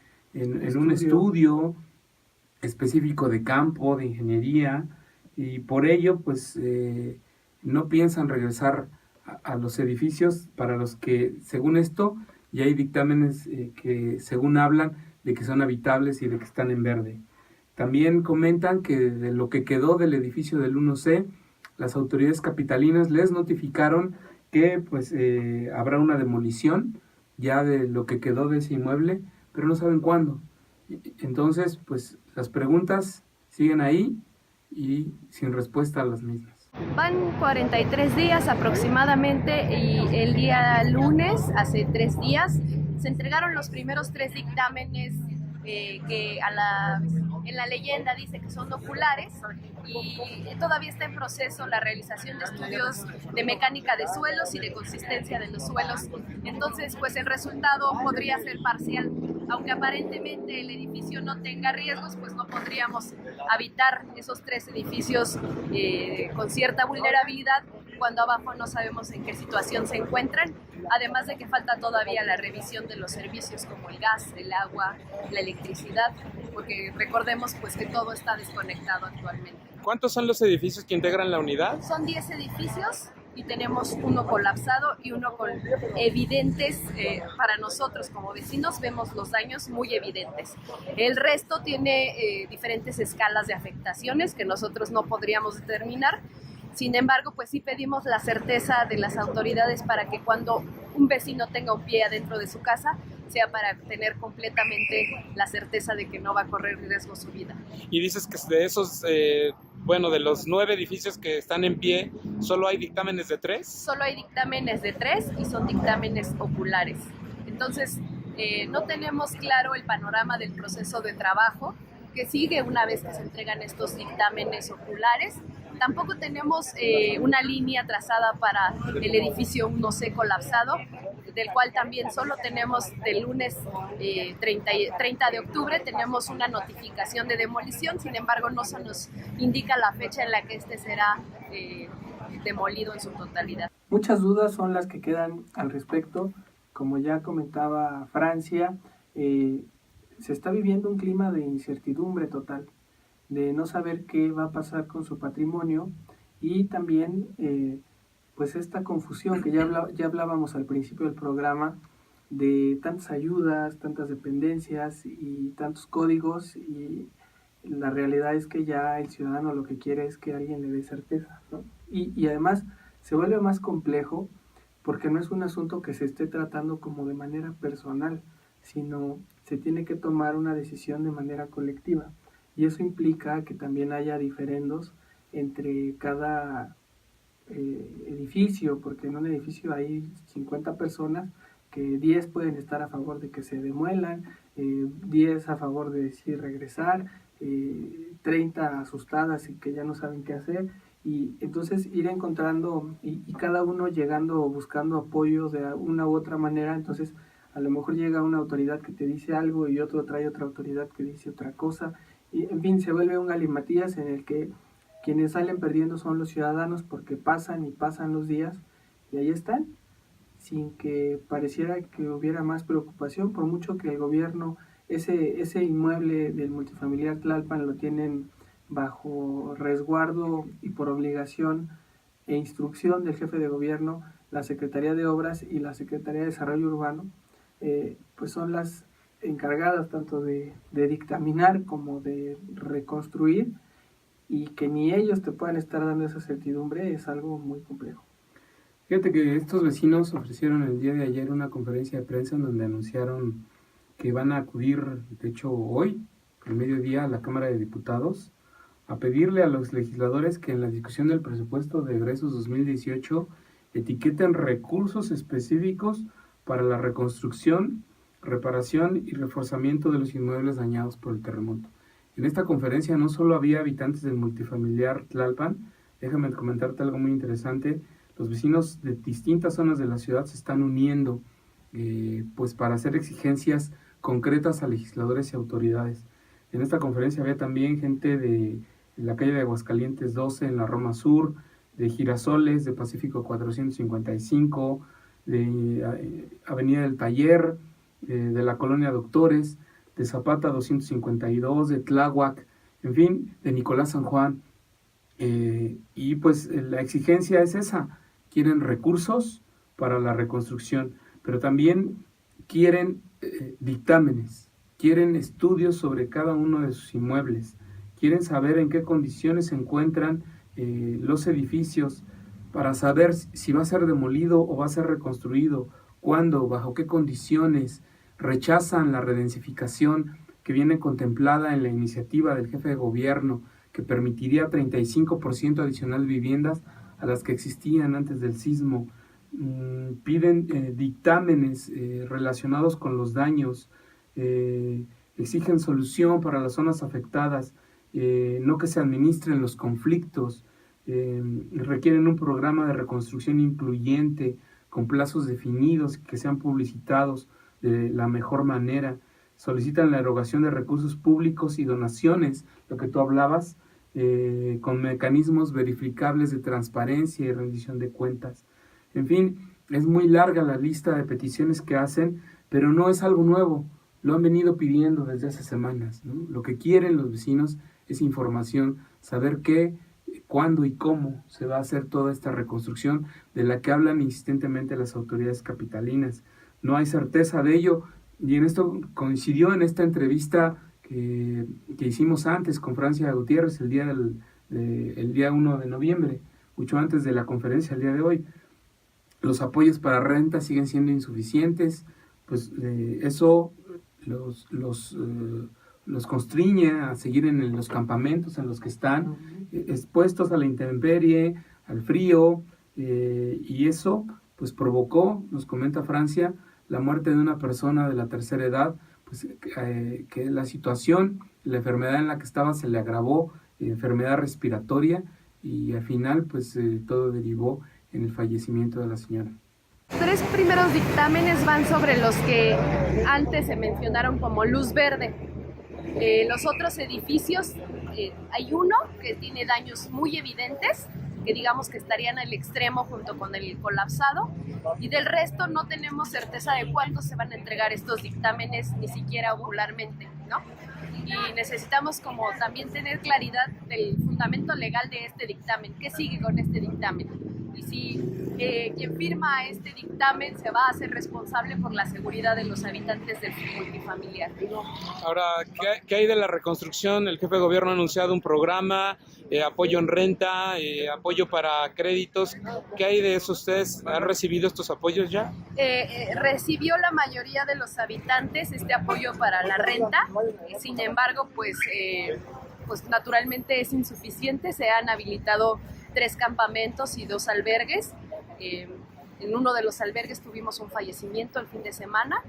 estudio específico de campo, de ingeniería, y por ello pues no piensan regresar a los edificios para los que, según esto, ya hay dictámenes que según hablan de que son habitables y de que están en verde. También comentan que de lo que quedó del edificio del 1C, las autoridades capitalinas les notificaron que pues habrá una demolición ya de lo que quedó de ese inmueble, pero no saben cuándo. Entonces, pues las preguntas siguen ahí y sin respuesta a las mismas. Van 43 días aproximadamente y el día lunes, hace 3 días, se entregaron los primeros 3 dictámenes que en la leyenda dice que son oculares, y todavía está en proceso la realización de estudios de mecánica de suelos y de consistencia de los suelos. Entonces, pues el resultado podría ser parcial. Aunque aparentemente el edificio no tenga riesgos, pues no podríamos habitar esos 3 edificios con cierta vulnerabilidad, cuando abajo no sabemos en qué situación se encuentran, además de que falta todavía la revisión de los servicios como el gas, el agua, la electricidad, porque recordemos pues que todo está desconectado actualmente. ¿Cuántos son los edificios que integran la unidad? Son 10 edificios y tenemos uno colapsado y uno con evidentes, para nosotros como vecinos vemos los daños muy evidentes. El resto tiene diferentes escalas de afectaciones que nosotros no podríamos determinar. Sin embargo, pues sí pedimos la certeza de las autoridades para que cuando un vecino tenga un pie adentro de su casa, sea para tener completamente la certeza de que no va a correr riesgo su vida. Y dices que de esos, de los 9 edificios que están en pie, ¿solo hay dictámenes de 3? Solo hay dictámenes de 3 y son dictámenes oculares. Entonces, no tenemos claro el panorama del proceso de trabajo que sigue una vez que se entregan estos dictámenes oculares. Tampoco tenemos una línea trazada para el edificio 1C colapsado, del cual también solo tenemos del lunes 30 de octubre, tenemos una notificación de demolición, sin embargo no se nos indica la fecha en la que este será demolido en su totalidad. Muchas dudas son las que quedan al respecto. Como ya comentaba Francia, se está viviendo un clima de incertidumbre total, de no saber qué va a pasar con su patrimonio, y también pues esta confusión que ya hablábamos al principio del programa, de tantas ayudas, tantas dependencias y tantos códigos, y la realidad es que ya el ciudadano lo que quiere es que alguien le dé certeza, ¿no? Y además se vuelve más complejo porque no es un asunto que se esté tratando como de manera personal, sino se tiene que tomar una decisión de manera colectiva. Y eso implica que también haya diferendos entre cada edificio, porque en un edificio hay 50 personas, que 10 pueden estar a favor de que se demuelan, 10 a favor de sí regresar, 30 asustadas y que ya no saben qué hacer, y entonces ir encontrando y cada uno llegando o buscando apoyo de una u otra manera. Entonces a lo mejor llega una autoridad que te dice algo y otro trae otra autoridad que dice otra cosa, y en fin, se vuelve un galimatías en el que quienes salen perdiendo son los ciudadanos, porque pasan y pasan los días y ahí están, sin que pareciera que hubiera más preocupación, por mucho que el gobierno, ese inmueble del multifamiliar Tlalpan lo tienen bajo resguardo y por obligación e instrucción del jefe de gobierno, la Secretaría de Obras y la Secretaría de Desarrollo Urbano, pues son las encargadas tanto de dictaminar como de reconstruir, y que ni ellos te puedan estar dando esa certidumbre es algo muy complejo. Fíjate que estos vecinos ofrecieron el día de ayer una conferencia de prensa en donde anunciaron que van a acudir, de hecho hoy, al mediodía, a la Cámara de Diputados, a pedirle a los legisladores que en la discusión del presupuesto de egresos 2018 etiqueten recursos específicos para la reconstrucción, reparación y reforzamiento de los inmuebles dañados por el terremoto. En esta conferencia no solo había habitantes del multifamiliar Tlalpan, déjame comentarte algo muy interesante. Los vecinos de distintas zonas de la ciudad se están uniendo pues para hacer exigencias concretas a legisladores y autoridades. En esta conferencia había también gente de la calle de Aguascalientes 12 en la Roma Sur, de Girasoles, de Pacífico 455, de Avenida del Taller, de la Colonia Doctores, de Zapata 252, de Tláhuac, en fin, de Nicolás San Juan. Y pues la exigencia es esa: quieren recursos para la reconstrucción, pero también quieren dictámenes, quieren estudios sobre cada uno de sus inmuebles, quieren saber en qué condiciones se encuentran los edificios para saber si va a ser demolido o va a ser reconstruido, cuándo, bajo qué condiciones. Rechazan la redensificación que viene contemplada en la iniciativa del jefe de gobierno, que permitiría 35% adicional de viviendas a las que existían antes del sismo. Piden dictámenes relacionados con los daños, exigen solución para las zonas afectadas, no que se administren los conflictos, requieren un programa de reconstrucción incluyente con plazos definidos que sean publicitados de la mejor manera. Solicitan la erogación de recursos públicos y donaciones, lo que tú hablabas, con mecanismos verificables de transparencia y rendición de cuentas. En fin, es muy larga la lista de peticiones que hacen, pero no es algo nuevo, lo han venido pidiendo desde hace semanas, ¿no? Lo que quieren los vecinos es información, saber qué, cuándo y cómo se va a hacer toda esta reconstrucción de la que hablan insistentemente las autoridades capitalinas. No hay certeza de ello, y en esto coincidió en esta entrevista que hicimos antes con Francia Gutiérrez el día 1 de noviembre, mucho antes de la conferencia el día de hoy. Los apoyos para renta siguen siendo insuficientes, pues eso los constriñe a seguir en los campamentos en los que están, expuestos a la intemperie, al frío, y eso pues provocó, nos comenta Francia, la muerte de una persona de la tercera edad, pues que la situación, la enfermedad en la que estaba se le agravó, enfermedad respiratoria, y al final pues todo derivó en el fallecimiento de la señora. 3 primeros dictámenes van sobre los que antes se mencionaron como luz verde. Los otros edificios, hay uno que tiene daños muy evidentes, que digamos que estarían al extremo junto con el colapsado, y del resto no tenemos certeza de cuándo se van a entregar estos dictámenes, ni siquiera ocularmente, ¿no? Y necesitamos como también tener claridad del fundamento legal de este dictamen, qué sigue con este dictamen, y si quien firma este dictamen se va a hacer responsable por la seguridad de los habitantes del multifamiliar. Ahora, ¿qué hay de la reconstrucción? El jefe de gobierno ha anunciado un programa, apoyo en renta, apoyo para créditos. ¿Qué hay de eso? ¿Ustedes han recibido estos apoyos ya? Recibió la mayoría de los habitantes este apoyo para la renta, sin embargo, pues naturalmente es insuficiente. Se han habilitado 3 campamentos y 2 albergues. En uno de los albergues tuvimos un fallecimiento el fin de semana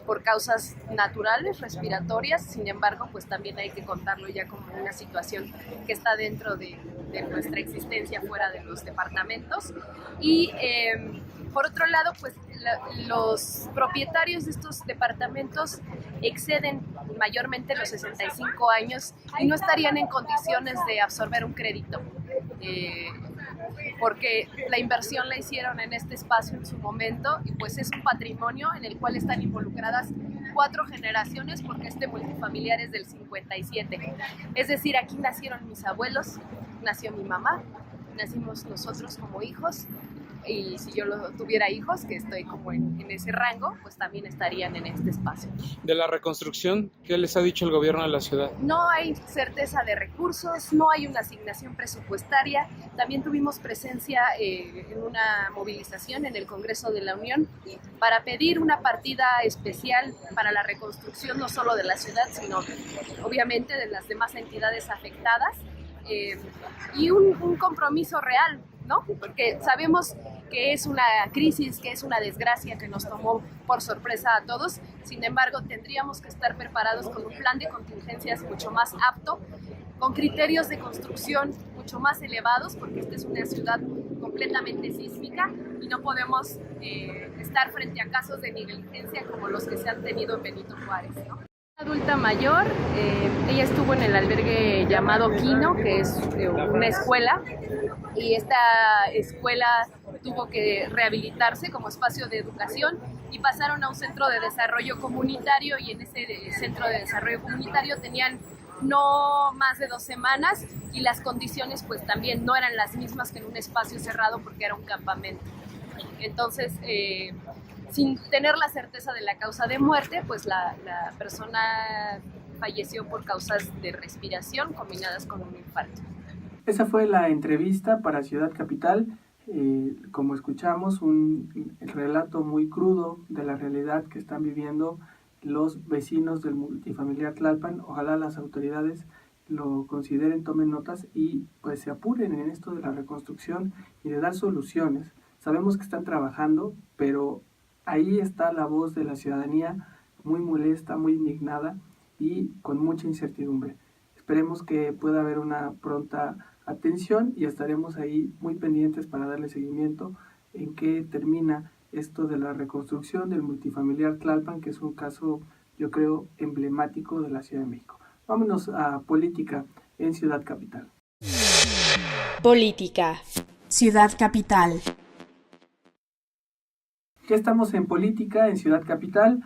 por causas naturales, respiratorias. Sin embargo, pues también hay que contarlo ya como una situación que está dentro de nuestra existencia fuera de los departamentos. Y por otro lado, pues los propietarios de estos departamentos exceden mayormente los 65 años y no estarían en condiciones de absorber un crédito. Porque la inversión la hicieron en este espacio en su momento y pues es un patrimonio en el cual están involucradas 4 generaciones, porque este multifamiliar es del 57. Es decir, aquí nacieron mis abuelos, nació mi mamá, nacimos nosotros como hijos, y si yo tuviera hijos, que estoy como en ese rango, pues también estarían en este espacio. De la reconstrucción, ¿qué les ha dicho el gobierno de la ciudad? No hay certeza de recursos, no hay una asignación presupuestaria. También tuvimos presencia en una movilización en el Congreso de la Unión para pedir una partida especial para la reconstrucción, no solo de la ciudad, sino obviamente de las demás entidades afectadas, y un compromiso real, ¿no? Porque sabemos que es una crisis, que es una desgracia que nos tomó por sorpresa a todos. Sin embargo, tendríamos que estar preparados con un plan de contingencias mucho más apto, con criterios de construcción mucho más elevados, porque esta es una ciudad completamente sísmica y no podemos estar frente a casos de negligencia como los que se han tenido en Benito Juárez, ¿no? Adulta mayor, ella estuvo en el albergue llamado Quino, que es una escuela, y esta escuela tuvo que rehabilitarse como espacio de educación y pasaron a un centro de desarrollo comunitario, y en ese centro de desarrollo comunitario tenían no más de 2 semanas y las condiciones pues también no eran las mismas que en un espacio cerrado porque era un campamento. Entonces sin tener la certeza de la causa de muerte, pues la persona falleció por causas de respiración combinadas con un infarto. Esa fue la entrevista para Ciudad Capital. Como escuchamos, el relato muy crudo de la realidad que están viviendo los vecinos del multifamiliar Tlalpan. Ojalá las autoridades lo consideren, tomen notas y pues se apuren en esto de la reconstrucción y de dar soluciones. Sabemos que están trabajando, pero ahí está la voz de la ciudadanía muy molesta, muy indignada y con mucha incertidumbre. Esperemos que pueda haber una pronta atención y estaremos ahí muy pendientes para darle seguimiento en qué termina esto de la reconstrucción del multifamiliar Tlalpan, que es un caso, yo creo, emblemático de la Ciudad de México. Vámonos a política en Ciudad Capital. Política. Ciudad Capital. Ya estamos en política en Ciudad Capital.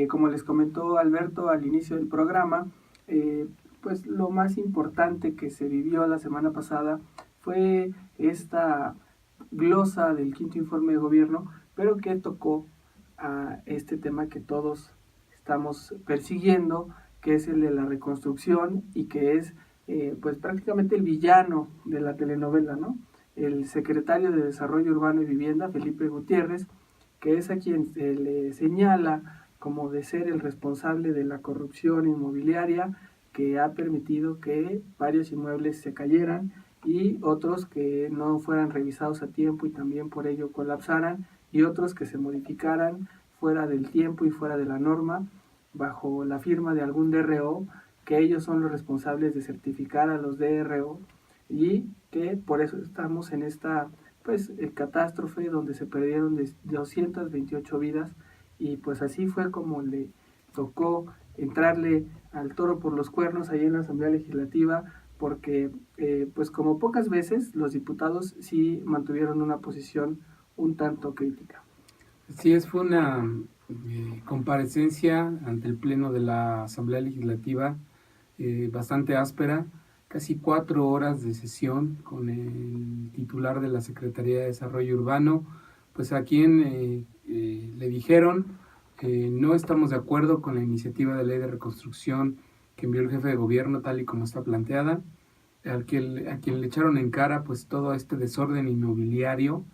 Como les comentó Alberto al inicio del programa, pues lo más importante que se vivió la semana pasada fue esta glosa del quinto informe de gobierno, pero que tocó a este tema que todos estamos persiguiendo, que es el de la reconstrucción y que es pues prácticamente el villano de la telenovela, ¿no? El secretario de Desarrollo Urbano y Vivienda, Felipe Gutiérrez, que es a quien se le señala como de ser el responsable de la corrupción inmobiliaria que ha permitido que varios inmuebles se cayeran y otros que no fueran revisados a tiempo y también por ello colapsaran, y otros que se modificaran fuera del tiempo y fuera de la norma bajo la firma de algún DRO, que ellos son los responsables de certificar a los DRO y que por eso estamos en esta pues catástrofe donde se perdieron 228 vidas y pues así fue como le tocó entrarle al toro por los cuernos ahí en la Asamblea Legislativa, porque pues como pocas veces los diputados sí mantuvieron una posición un tanto crítica. Sí, fue una comparecencia ante el Pleno de la Asamblea Legislativa bastante áspera, casi 4 horas de sesión con el titular de la Secretaría de Desarrollo Urbano, pues a quien le dijeron no estamos de acuerdo con la iniciativa de ley de reconstrucción que envió el jefe de gobierno tal y como está planteada, a quien le echaron en cara pues todo este desorden inmobiliario,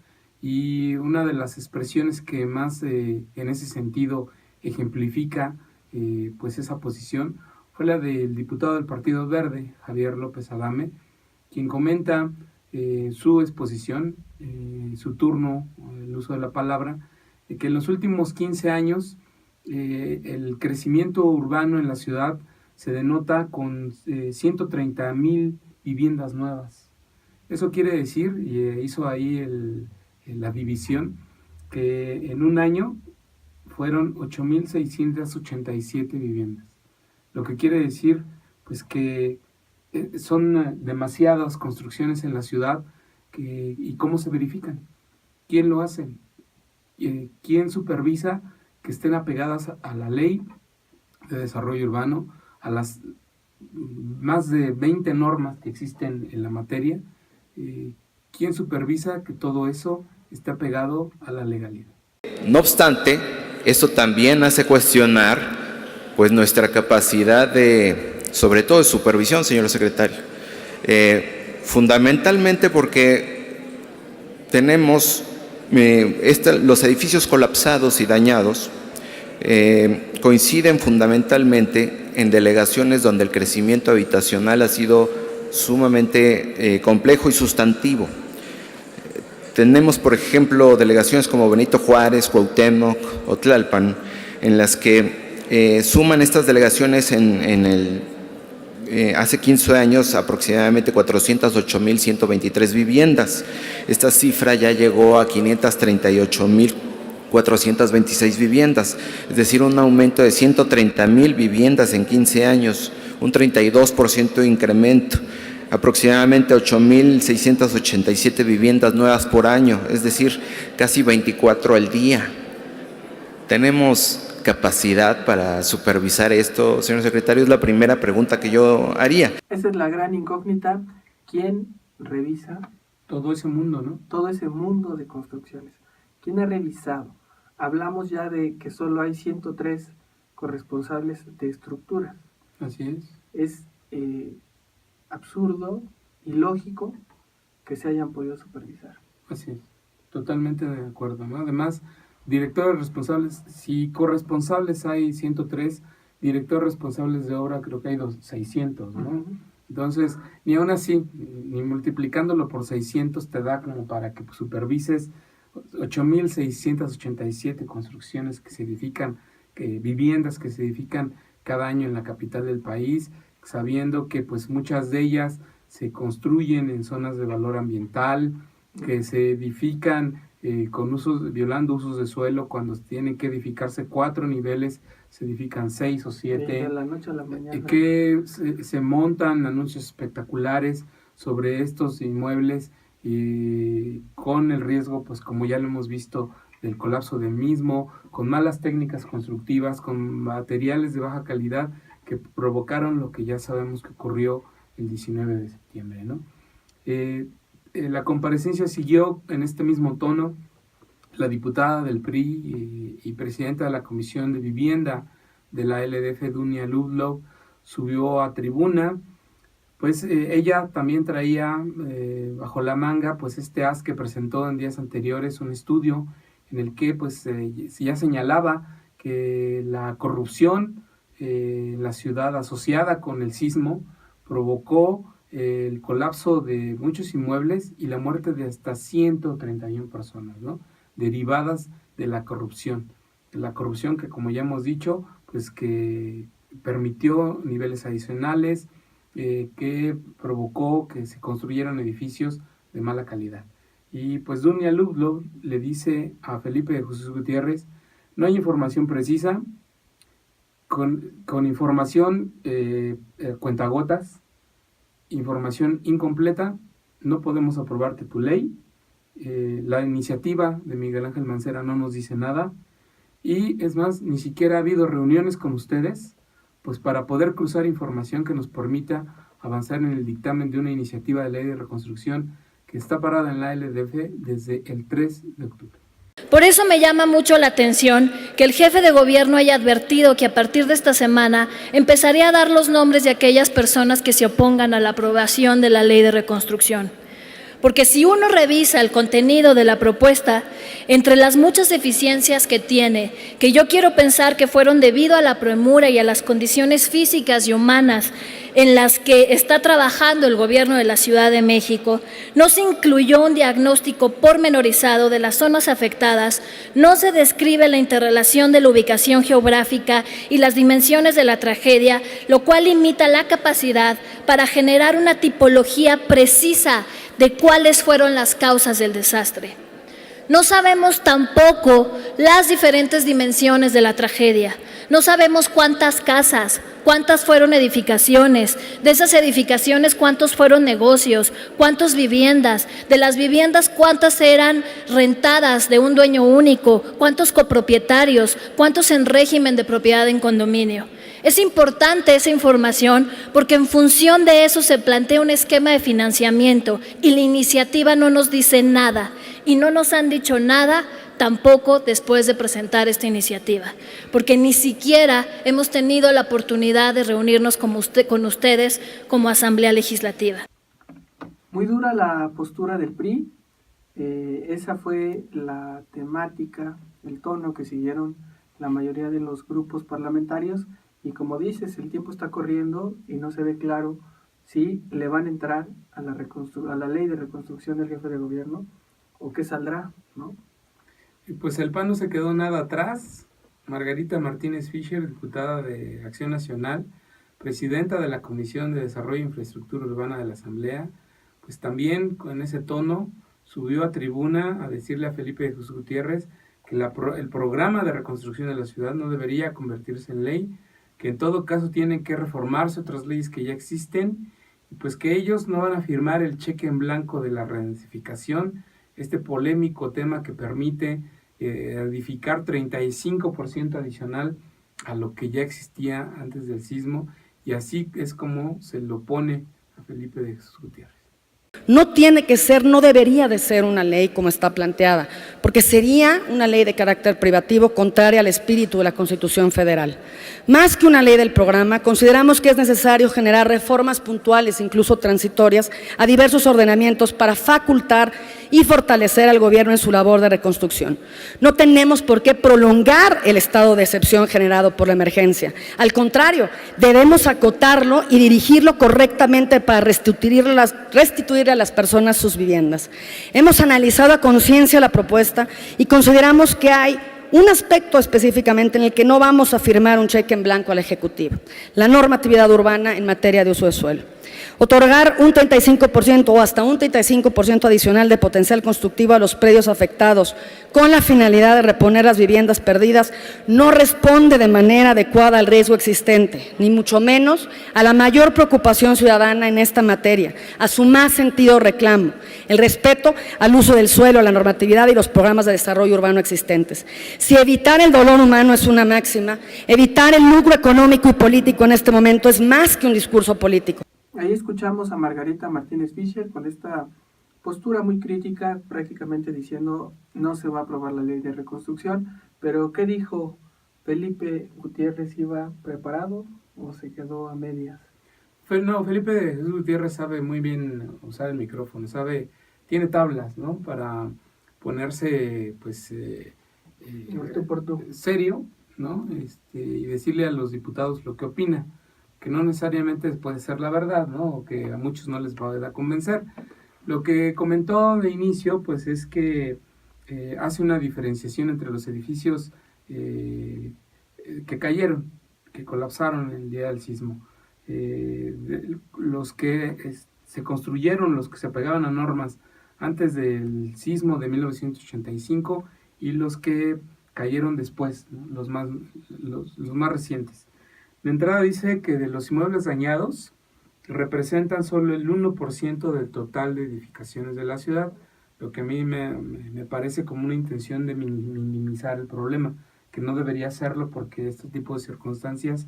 y una de las expresiones que más en ese sentido ejemplifica pues esa posición fue la del diputado del Partido Verde, Javier López Adame, quien comenta su exposición, su turno, el uso de la palabra, que en los últimos 15 años el crecimiento urbano en la ciudad se denota con 130,000 viviendas nuevas. Eso quiere decir, y hizo ahí la división, que en un año fueron 8,687 viviendas. Lo que quiere decir pues que son demasiadas construcciones en la ciudad y cómo se verifican, quién lo hace, quién supervisa que estén apegadas a la ley de desarrollo urbano, a las más de 20 normas que existen en la materia, quién supervisa que todo eso esté apegado a la legalidad. No obstante, esto también hace cuestionar pues nuestra capacidad sobre todo de supervisión, señor secretario, fundamentalmente porque tenemos los edificios colapsados y dañados coinciden fundamentalmente en delegaciones donde el crecimiento habitacional ha sido sumamente complejo y sustantivo. Tenemos, por ejemplo, delegaciones como Benito Juárez, Cuauhtémoc o Tlalpan, en las que suman estas delegaciones hace 15 años aproximadamente 408,123 viviendas. Esta cifra ya llegó a 538,426 viviendas, es decir, un aumento de 130,000 viviendas en 15 años, un 32% de incremento. Aproximadamente 8,687 viviendas nuevas por año, es decir, casi 24 al día. ¿Tenemos capacidad para supervisar esto, señor secretario? Es la primera pregunta que yo haría. Esa es la gran incógnita. ¿Quién revisa todo ese mundo, no? Todo ese mundo de construcciones. ¿Quién ha revisado? hablamos ya de que solo hay 103 corresponsables de estructuras. Así es. Es absurdo, ilógico que se hayan podido supervisar. Así es, totalmente de acuerdo, ¿no? Además, directores responsables, si corresponsables hay 103, directores responsables de obra creo que hay 600, ¿no? Uh-huh. Entonces, ni aún así, ni multiplicándolo por 600 te da como para que supervises 8.687 construcciones que se edifican, viviendas que se edifican cada año en la capital del país, sabiendo que pues muchas de ellas se construyen en zonas de valor ambiental, que se edifican violando usos de suelo. Cuando tienen que edificarse 4 niveles, se edifican 6 o 7. De la noche a la mañana. Que se montan anuncios espectaculares sobre estos inmuebles con el riesgo, pues como ya lo hemos visto, del colapso del mismo, con malas técnicas constructivas, con materiales de baja calidad que provocaron lo que ya sabemos que ocurrió el 19 de septiembre, ¿no? La comparecencia siguió en este mismo tono. La diputada del PRI y presidenta de la Comisión de Vivienda de la LDF, Dunia Ludlow, subió a tribuna. Pues ella también traía bajo la manga pues este as que presentó en días anteriores, un estudio en el que pues ya señalaba que la corrupción en la ciudad asociada con el sismo provocó el colapso de muchos inmuebles y la muerte de hasta 131 personas, ¿no? Derivadas de la corrupción. La corrupción que, como ya hemos dicho, pues que permitió niveles adicionales, que provocó que se construyeran edificios de mala calidad. Y pues Dunia Ludlow le dice a Felipe de Jesús Gutiérrez: no hay información precisa, con información cuentagotas, información incompleta, no podemos aprobarte tu ley. La iniciativa de Miguel Ángel Mancera no nos dice nada, y es más, ni siquiera ha habido reuniones con ustedes pues para poder cruzar información que nos permita avanzar en el dictamen de una iniciativa de ley de reconstrucción que está parada en la LDF desde el 3 de octubre. Por eso me llama mucho la atención que el jefe de gobierno haya advertido que a partir de esta semana empezaría a dar los nombres de aquellas personas que se opongan a la aprobación de la ley de reconstrucción. Porque si uno revisa el contenido de la propuesta, entre las muchas deficiencias que tiene, que yo quiero pensar que fueron debido a la premura y a las condiciones físicas y humanas en las que está trabajando el gobierno de la Ciudad de México, no se incluyó un diagnóstico pormenorizado de las zonas afectadas, no se describe la interrelación de la ubicación geográfica y las dimensiones de la tragedia, lo cual limita la capacidad para generar una tipología precisa de cuáles fueron las causas del desastre. No sabemos tampoco las diferentes dimensiones de la tragedia. No sabemos cuántas casas, cuántas fueron edificaciones, de esas edificaciones cuántos fueron negocios, cuántas viviendas, de las viviendas cuántas eran rentadas de un dueño único, cuántos copropietarios, cuántos en régimen de propiedad en condominio. Es importante esa información porque en función de eso se plantea un esquema de financiamiento y la iniciativa no nos dice nada y no nos han dicho nada tampoco después de presentar esta iniciativa, porque ni siquiera hemos tenido la oportunidad de reunirnos con ustedes como Asamblea Legislativa. Muy dura la postura del PRI, esa fue la temática, el tono que siguieron la mayoría de los grupos parlamentarios. Y como dices, el tiempo está corriendo y no se ve claro si le van a entrar a la ley de reconstrucción del jefe de gobierno o qué saldrá, ¿no? Y pues el PAN no se quedó nada atrás. Margarita Martínez Fischer, diputada de Acción Nacional, presidenta de la Comisión de Desarrollo e Infraestructura Urbana de la Asamblea, pues también con ese tono subió a tribuna a decirle a Felipe de Jesús Gutiérrez que el programa de reconstrucción de la ciudad no debería convertirse en ley, que en todo caso tienen que reformarse otras leyes que ya existen, y pues que ellos no van a firmar el cheque en blanco de la redensificación, este polémico tema que permite edificar 35% adicional a lo que ya existía antes del sismo, y así es como se lo pone a Felipe de Jesús Gutiérrez. no tiene que ser, no debería de ser una ley como está planteada, porque sería una ley de carácter privativo contraria al espíritu de la Constitución Federal. Más que una ley del programa, consideramos que es necesario generar reformas puntuales, incluso transitorias, a diversos ordenamientos para facultar y fortalecer al gobierno en su labor de reconstrucción. No tenemos por qué prolongar el estado de excepción generado por la emergencia. Al contrario, debemos acotarlo y dirigirlo correctamente para restituirle a las personas sus viviendas. Hemos analizado a conciencia la propuesta y consideramos que hay un aspecto específicamente en el que no vamos a firmar un cheque en blanco al Ejecutivo: la normatividad urbana en materia de uso de suelo. Otorgar un 35% o hasta un 35% adicional de potencial constructivo a los predios afectados con la finalidad de reponer las viviendas perdidas no responde de manera adecuada al riesgo existente, ni mucho menos a la mayor preocupación ciudadana en esta materia, a su más sentido reclamo: el respeto al uso del suelo, a la normatividad y los programas de desarrollo urbano existentes. Si evitar el dolor humano es una máxima, evitar el lucro económico y político en este momento es más que un discurso político. Ahí escuchamos a Margarita Martínez Fischer con esta postura muy crítica, prácticamente diciendo no se va a aprobar la ley de reconstrucción. Pero ¿qué dijo Felipe Gutiérrez? ¿Iba preparado o se quedó a medias? No, Felipe de Jesús Gutiérrez sabe muy bien usar el micrófono, tiene tablas, ¿no? Para ponerse, pues, serio, ¿no? Y decirle a los diputados lo que opina, que no necesariamente puede ser la verdad, ¿no? O que a muchos no les va a convencer. Lo que comentó de inicio, pues, es que hace una diferenciación entre los edificios que cayeron, que colapsaron el día del sismo. Los que se construyeron, los que se apegaban a normas antes del sismo de 1985 y los que cayeron después, ¿no? los más recientes. De entrada dice que de los inmuebles dañados representan solo el 1% del total de edificaciones de la ciudad, lo que a mí me parece como una intención de minimizar el problema, que no debería hacerlo porque este tipo de circunstancias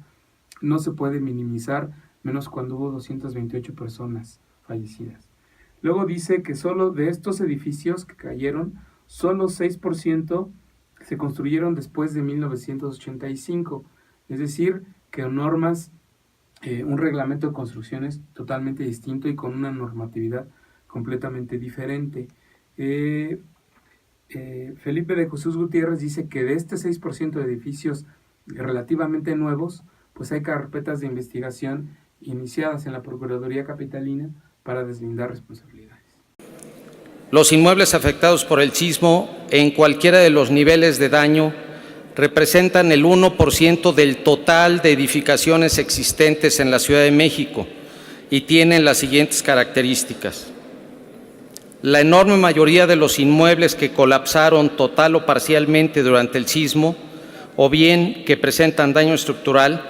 no se puede minimizar, menos cuando hubo 228 personas fallecidas. Luego dice que solo de estos edificios que cayeron, solo 6% se construyeron después de 1985, es decir, que normas, un reglamento de construcciones totalmente distinto y con una normatividad completamente diferente. Felipe de Jesús Gutiérrez dice que de este 6% de edificios relativamente nuevos, pues hay carpetas de investigación iniciadas en la Procuraduría Capitalina para deslindar responsabilidades. Los inmuebles afectados por el sismo en cualquiera de los niveles de daño representan el 1% del total de edificaciones existentes en la Ciudad de México y tienen las siguientes características. La enorme mayoría de los inmuebles que colapsaron total o parcialmente durante el sismo, o bien que presentan daño estructural,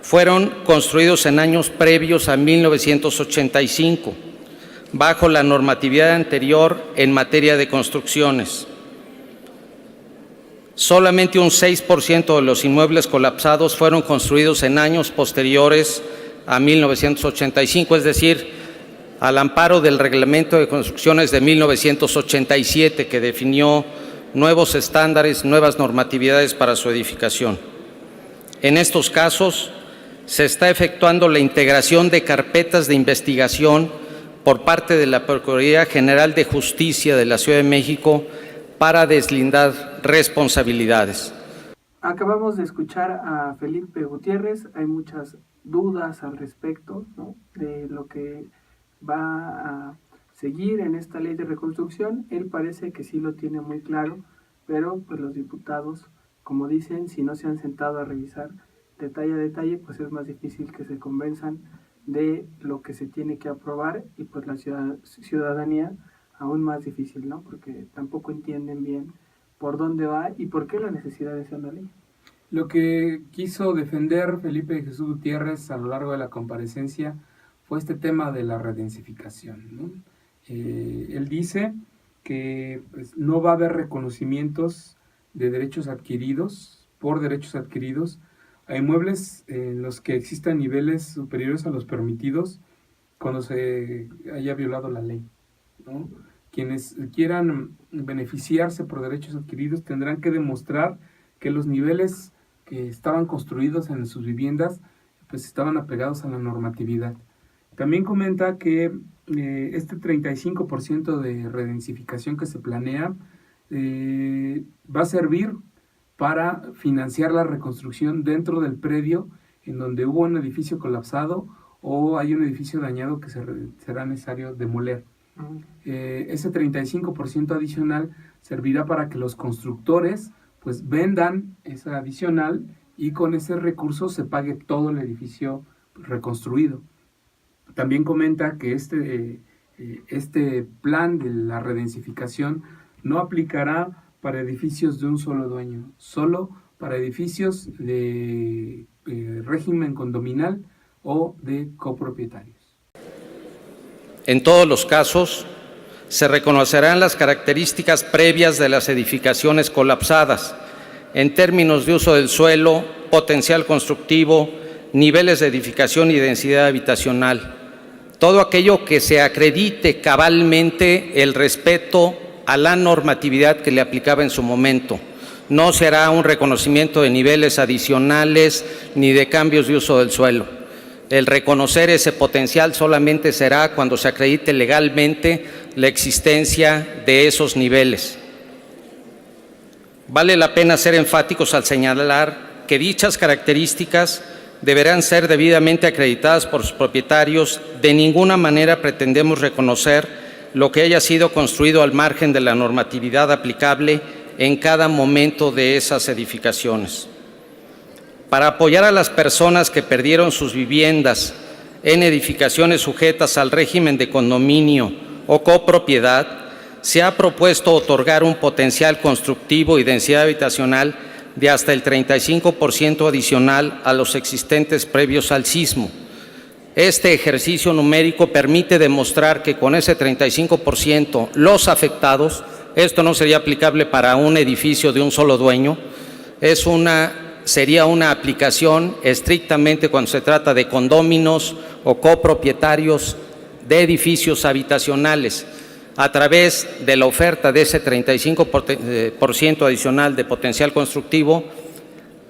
fueron construidos en años previos a 1985, bajo la normatividad anterior en materia de construcciones. Solamente un 6% de los inmuebles colapsados fueron construidos en años posteriores a 1985, es decir, al amparo del Reglamento de Construcciones de 1987, que definió nuevos estándares, nuevas normatividades para su edificación. En estos casos, se está efectuando la integración de carpetas de investigación por parte de la Procuraduría General de Justicia de la Ciudad de México para deslindar responsabilidades. Acabamos de escuchar a Felipe Gutiérrez. Hay muchas dudas al respecto, ¿no?, de lo que va a seguir en esta ley de reconstrucción. Él parece que sí lo tiene muy claro, pero pues los diputados, como dicen, si no se han sentado a revisar detalle a detalle, pues es más difícil que se convenzan de lo que se tiene que aprobar, y pues la ciudadanía aún más difícil, ¿no? Porque tampoco entienden bien por dónde va y por qué la necesidad de hacer una ley. Lo que quiso defender Felipe de Jesús Gutiérrez a lo largo de la comparecencia fue este tema de la redensificación, ¿no? Él dice que pues, no va a haber reconocimientos de derechos adquiridos, por derechos adquiridos, a inmuebles en los que existan niveles superiores a los permitidos cuando se haya violado la ley. ¿no? Quienes quieran beneficiarse por derechos adquiridos tendrán que demostrar que los niveles que estaban construidos en sus viviendas pues estaban apegados a la normatividad. También comenta que este 35% de redensificación que se planea va a servir para financiar la reconstrucción dentro del predio en donde hubo un edificio colapsado o hay un edificio dañado que será necesario demoler. Ese 35% adicional servirá para que los constructores pues vendan esa adicional y con ese recurso se pague todo el edificio reconstruido. También comenta que este plan de la redensificación no aplicará para edificios de un solo dueño, solo para edificios de régimen condominal o de copropietarios. En todos los casos, se reconocerán las características previas de las edificaciones colapsadas, en términos de uso del suelo, potencial constructivo, niveles de edificación y densidad habitacional. Todo aquello que se acredite cabalmente el respeto a la normatividad que le aplicaba en su momento. No será un reconocimiento de niveles adicionales ni de cambios de uso del suelo. El reconocer ese potencial solamente será cuando se acredite legalmente la existencia de esos niveles. Vale la pena ser enfáticos al señalar que dichas características deberán ser debidamente acreditadas por sus propietarios. De ninguna manera pretendemos reconocer lo que haya sido construido al margen de la normatividad aplicable en cada momento de esas edificaciones. Para apoyar a las personas que perdieron sus viviendas en edificaciones sujetas al régimen de condominio o copropiedad, se ha propuesto otorgar un potencial constructivo y densidad habitacional de hasta el 35% adicional a los existentes previos al sismo. Este ejercicio numérico permite demostrar que con ese 35% los afectados, esto no sería aplicable para un edificio de un solo dueño, sería una aplicación estrictamente cuando se trata de condóminos o copropietarios de edificios habitacionales. A través de la oferta de ese 35% adicional de potencial constructivo,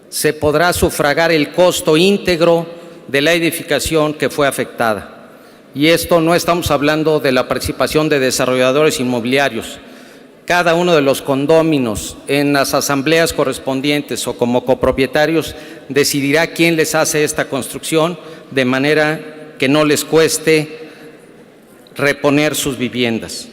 se podrá sufragar el costo íntegro de la edificación que fue afectada. Y esto no estamos hablando de la participación de desarrolladores inmobiliarios. Cada uno de los condóminos en las asambleas correspondientes o como copropietarios decidirá quién les hace esta construcción de manera que no les cueste reponer sus viviendas.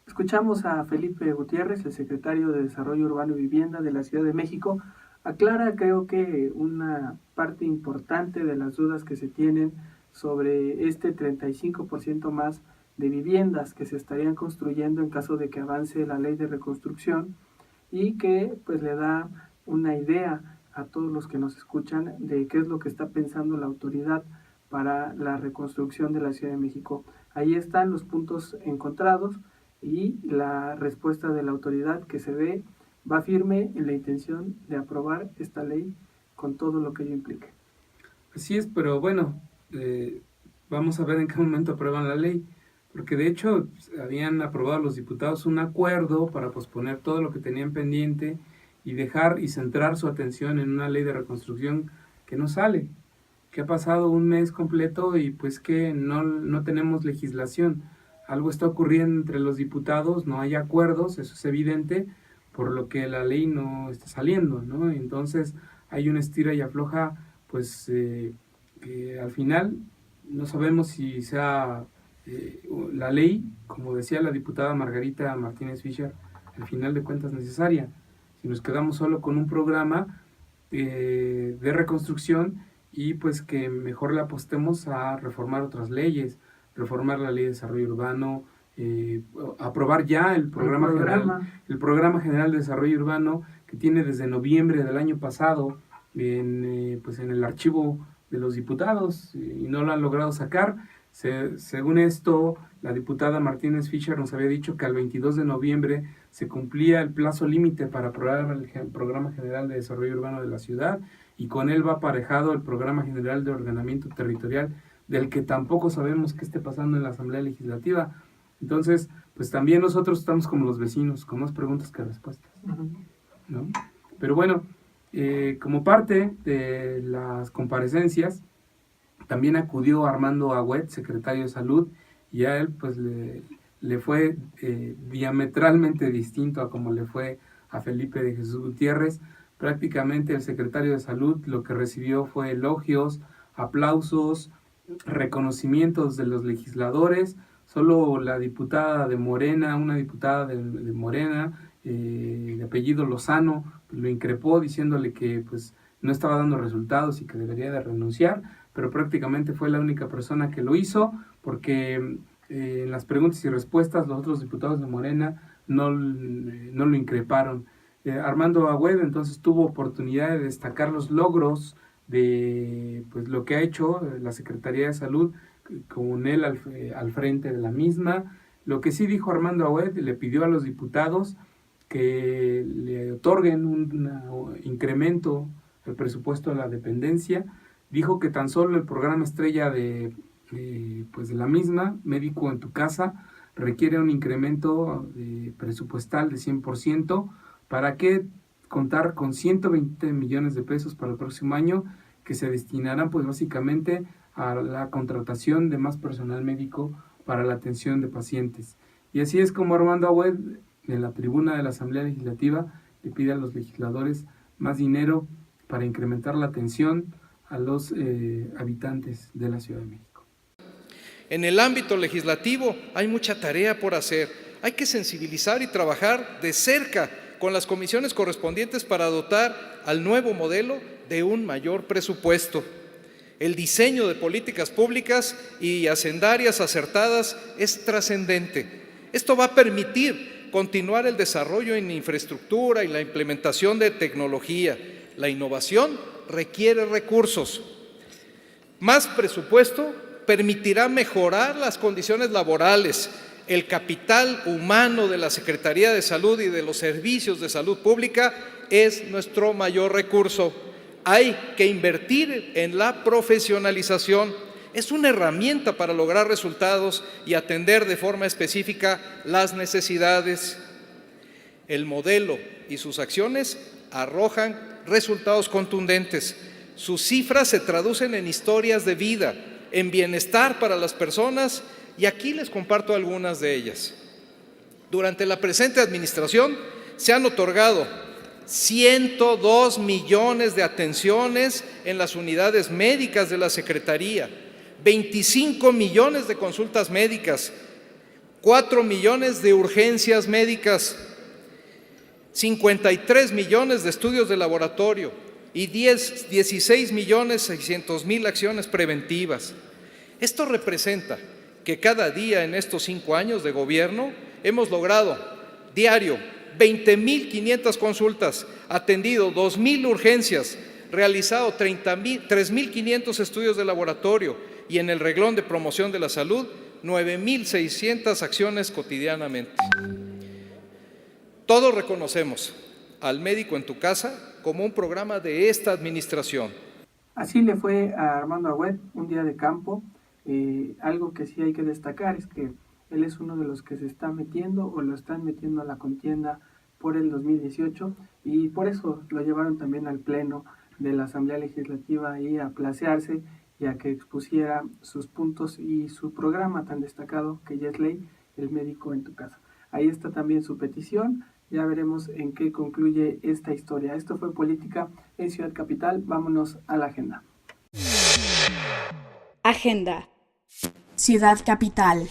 Escuchamos a Felipe Gutiérrez, el secretario de Desarrollo Urbano y Vivienda de la Ciudad de México. Aclara, creo que una parte importante de las dudas que se tienen sobre este 35% más de viviendas que se estarían construyendo en caso de que avance la ley de reconstrucción y que pues le da una idea a todos los que nos escuchan de qué es lo que está pensando la autoridad para la reconstrucción de la Ciudad de México. Ahí están los puntos encontrados y la respuesta de la autoridad que se ve va firme en la intención de aprobar esta ley con todo lo que ello implica. Así es, pero bueno, vamos a ver en qué momento aprueban la ley, porque de hecho habían aprobado los diputados un acuerdo para posponer todo lo que tenían pendiente y dejar y centrar su atención en una ley de reconstrucción que no sale, que ha pasado un mes completo y pues que no tenemos legislación. Algo está ocurriendo entre los diputados, no hay acuerdos, eso es evidente, por lo que la ley no está saliendo, ¿no? Entonces hay una estira y afloja, pues que al final no sabemos si sea la ley, como decía la diputada Margarita Martínez Fischer, al final de cuentas necesaria. Si nos quedamos solo con un programa de reconstrucción y pues que mejor le apostemos a reformar otras leyes, reformar la ley de desarrollo urbano, aprobar ya el programa general de desarrollo urbano que tiene desde noviembre del año pasado en el archivo de los diputados y no lo han logrado sacar. Según esto, la diputada Martínez Fischer nos había dicho que al 22 de noviembre se cumplía el plazo límite para aprobar el programa general de desarrollo urbano de la ciudad y con él va aparejado el programa general de ordenamiento territorial, del que tampoco sabemos qué esté pasando en la Asamblea Legislativa. Entonces, pues también nosotros estamos como los vecinos, con más preguntas que respuestas, ¿no? Pero bueno, como parte de las comparecencias, también acudió Armando Agüed, secretario de Salud, y a él pues le fue diametralmente distinto a como le fue a Felipe de Jesús Gutiérrez. Prácticamente el secretario de Salud lo que recibió fue elogios, aplausos, reconocimientos de los legisladores. Solo la diputada de Morena, una diputada de Morena, de apellido Lozano, lo increpó diciéndole que pues no estaba dando resultados y que debería de renunciar, pero prácticamente fue la única persona que lo hizo, porque en las preguntas y respuestas los otros diputados de Morena no lo increparon. Armando Agüed entonces tuvo oportunidad de destacar los logros de pues lo que ha hecho la Secretaría de Salud, con él al frente de la misma. Lo que sí dijo Armando Agüed, le pidió a los diputados que le otorguen un incremento al presupuesto de la dependencia. Dijo que tan solo el programa estrella de la misma, Médico en tu Casa, requiere un incremento presupuestal de 100%, para que contar con 120 millones de pesos para el próximo año, que se destinarán pues básicamente a la contratación de más personal médico para la atención de pacientes. Y así es como Armando Agüed, en la tribuna de la Asamblea Legislativa, le pide a los legisladores más dinero para incrementar la atención a los habitantes de la Ciudad de México. En el ámbito legislativo hay mucha tarea por hacer. Hay que sensibilizar y trabajar de cerca con las comisiones correspondientes para dotar al nuevo modelo de un mayor presupuesto. El diseño de políticas públicas y hacendarias acertadas es trascendente. Esto va a permitir continuar el desarrollo en infraestructura y la implementación de tecnología. La innovación requiere recursos. Más presupuesto permitirá mejorar las condiciones laborales. El capital humano de la Secretaría de Salud y de los servicios de salud pública es nuestro mayor recurso. Hay que invertir en la profesionalización. Es una herramienta para lograr resultados y atender de forma específica las necesidades. El modelo y sus acciones arrojan resultados contundentes. Sus cifras se traducen en historias de vida, en bienestar para las personas, y aquí les comparto algunas de ellas. Durante la presente administración se han otorgado 102 millones de atenciones en las unidades médicas de la Secretaría, 25 millones de consultas médicas, 4 millones de urgencias médicas, 53 millones de estudios de laboratorio y 16.600.000 acciones preventivas. Esto representa que cada día en estos 5 años de gobierno hemos logrado diario 20.500 consultas, atendido 2.000 urgencias, realizado 3.500 estudios de laboratorio y en el renglón de promoción de la salud 9.600 acciones cotidianamente. Todos reconocemos al Médico en tu Casa como un programa de esta administración. Así le fue a Armando Agüed un día de campo. Algo que sí hay que destacar es que él es uno de los que se está metiendo o lo están metiendo a la contienda por el 2018, y por eso lo llevaron también al pleno de la Asamblea Legislativa ahí a placearse y a que expusiera sus puntos y su programa tan destacado que ya es ley, el Médico en tu Casa. Ahí está también su petición. Ya veremos en qué concluye esta historia. Esto fue Política en Ciudad Capital. Vámonos a la agenda. Agenda. Ciudad Capital.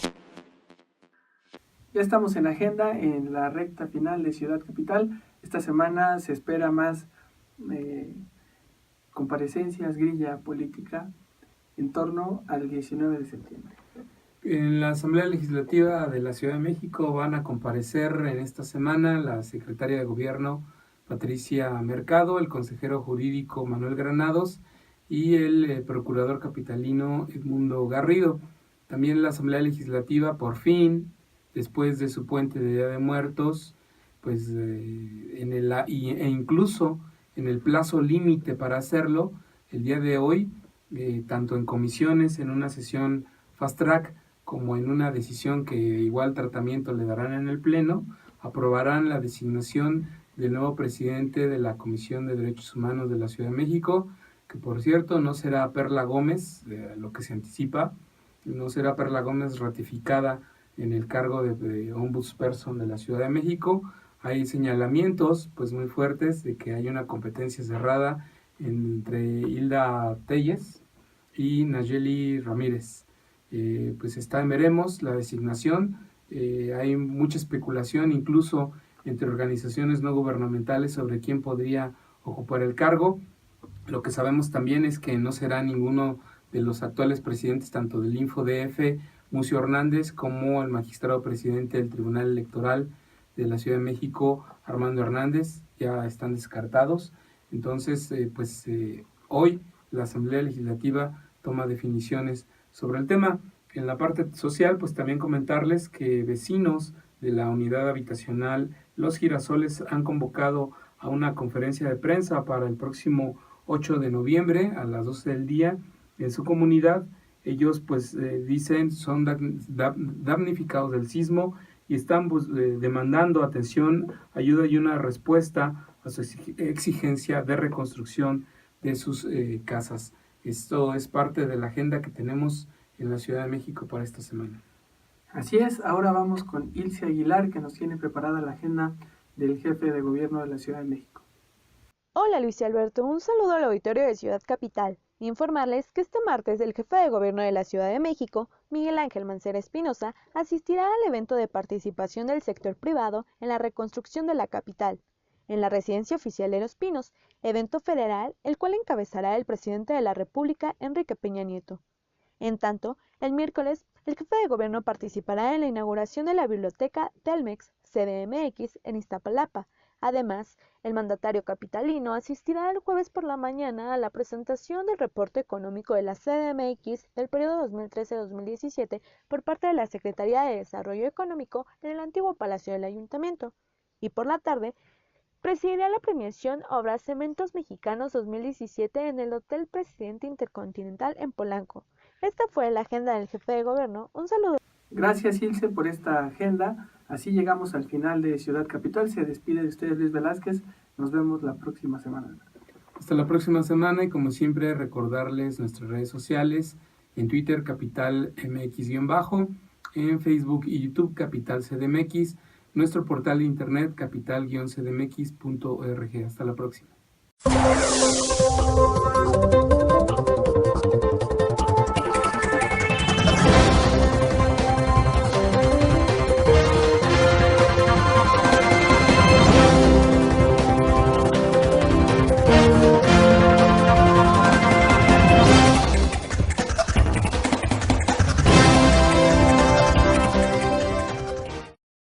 Ya estamos en agenda, en la recta final de Ciudad Capital. Esta semana se espera más comparecencias, grilla política en torno al 19 de septiembre. En la Asamblea Legislativa de la Ciudad de México van a comparecer en esta semana la secretaria de Gobierno Patricia Mercado, el consejero jurídico Manuel Granados y el procurador capitalino Edmundo Garrido. También la Asamblea Legislativa, por fin, después de su puente de Día de Muertos, pues e incluso en el plazo límite para hacerlo, el día de hoy, tanto en comisiones, en una sesión fast track, como en una decisión que igual tratamiento le darán en el Pleno, aprobarán la designación del nuevo presidente de la Comisión de Derechos Humanos de la Ciudad de México, que por cierto no será Perla Gómez, lo que se anticipa, no será Perla Gómez ratificada en el cargo de ombudsperson de la Ciudad de México. Hay señalamientos pues muy fuertes de que hay una competencia cerrada entre Hilda Telles y Nayeli Ramírez. Pues veremos la designación. Hay mucha especulación incluso entre organizaciones no gubernamentales sobre quién podría ocupar el cargo. Lo que sabemos también es que no será ninguno de los actuales presidentes, tanto del InfoDF, Mucio Hernández, como el magistrado presidente del Tribunal Electoral de la Ciudad de México, Armando Hernández, ya están descartados. Entonces, hoy la Asamblea Legislativa toma definiciones sobre el tema. En la parte social, pues también comentarles que vecinos de la unidad habitacional Los Girasoles han convocado a una conferencia de prensa para el próximo 8 de noviembre a las 12 del día en su comunidad. Ellos pues dicen son damnificados del sismo y están demandando atención, ayuda y una respuesta a su exigencia de reconstrucción de sus casas. Esto es parte de la agenda que tenemos en la Ciudad de México para esta semana. Así es, ahora vamos con Ilse Aguilar, que nos tiene preparada la agenda del jefe de gobierno de la Ciudad de México. Hola Luis Alberto, un saludo al auditorio de Ciudad Capital. Informarles que este martes el jefe de gobierno de la Ciudad de México, Miguel Ángel Mancera Espinosa, asistirá al evento de participación del sector privado en la reconstrucción de la capital, en la Residencia Oficial de Los Pinos, evento federal el cual encabezará el presidente de la República, Enrique Peña Nieto. En tanto, el miércoles, el jefe de gobierno participará en la inauguración de la biblioteca Telmex CDMX en Iztapalapa. Además, el mandatario capitalino asistirá el jueves por la mañana a la presentación del reporte económico de la CDMX del periodo 2013-2017 por parte de la Secretaría de Desarrollo Económico en el antiguo Palacio del Ayuntamiento. Y por la tarde, presidirá la premiación Obras Cementos Mexicanos 2017 en el Hotel Presidente Intercontinental en Polanco. Esta fue la agenda del jefe de gobierno. Un saludo. Gracias, Ilse, por esta agenda. Así llegamos al final de Ciudad Capital. Se despide de ustedes Luis Velázquez. Nos vemos la próxima semana. Hasta la próxima semana y como siempre recordarles nuestras redes sociales. En Twitter Capital MX-, en Facebook y YouTube Capital CDMX, nuestro portal de internet capital-cdmx.org. Hasta la próxima.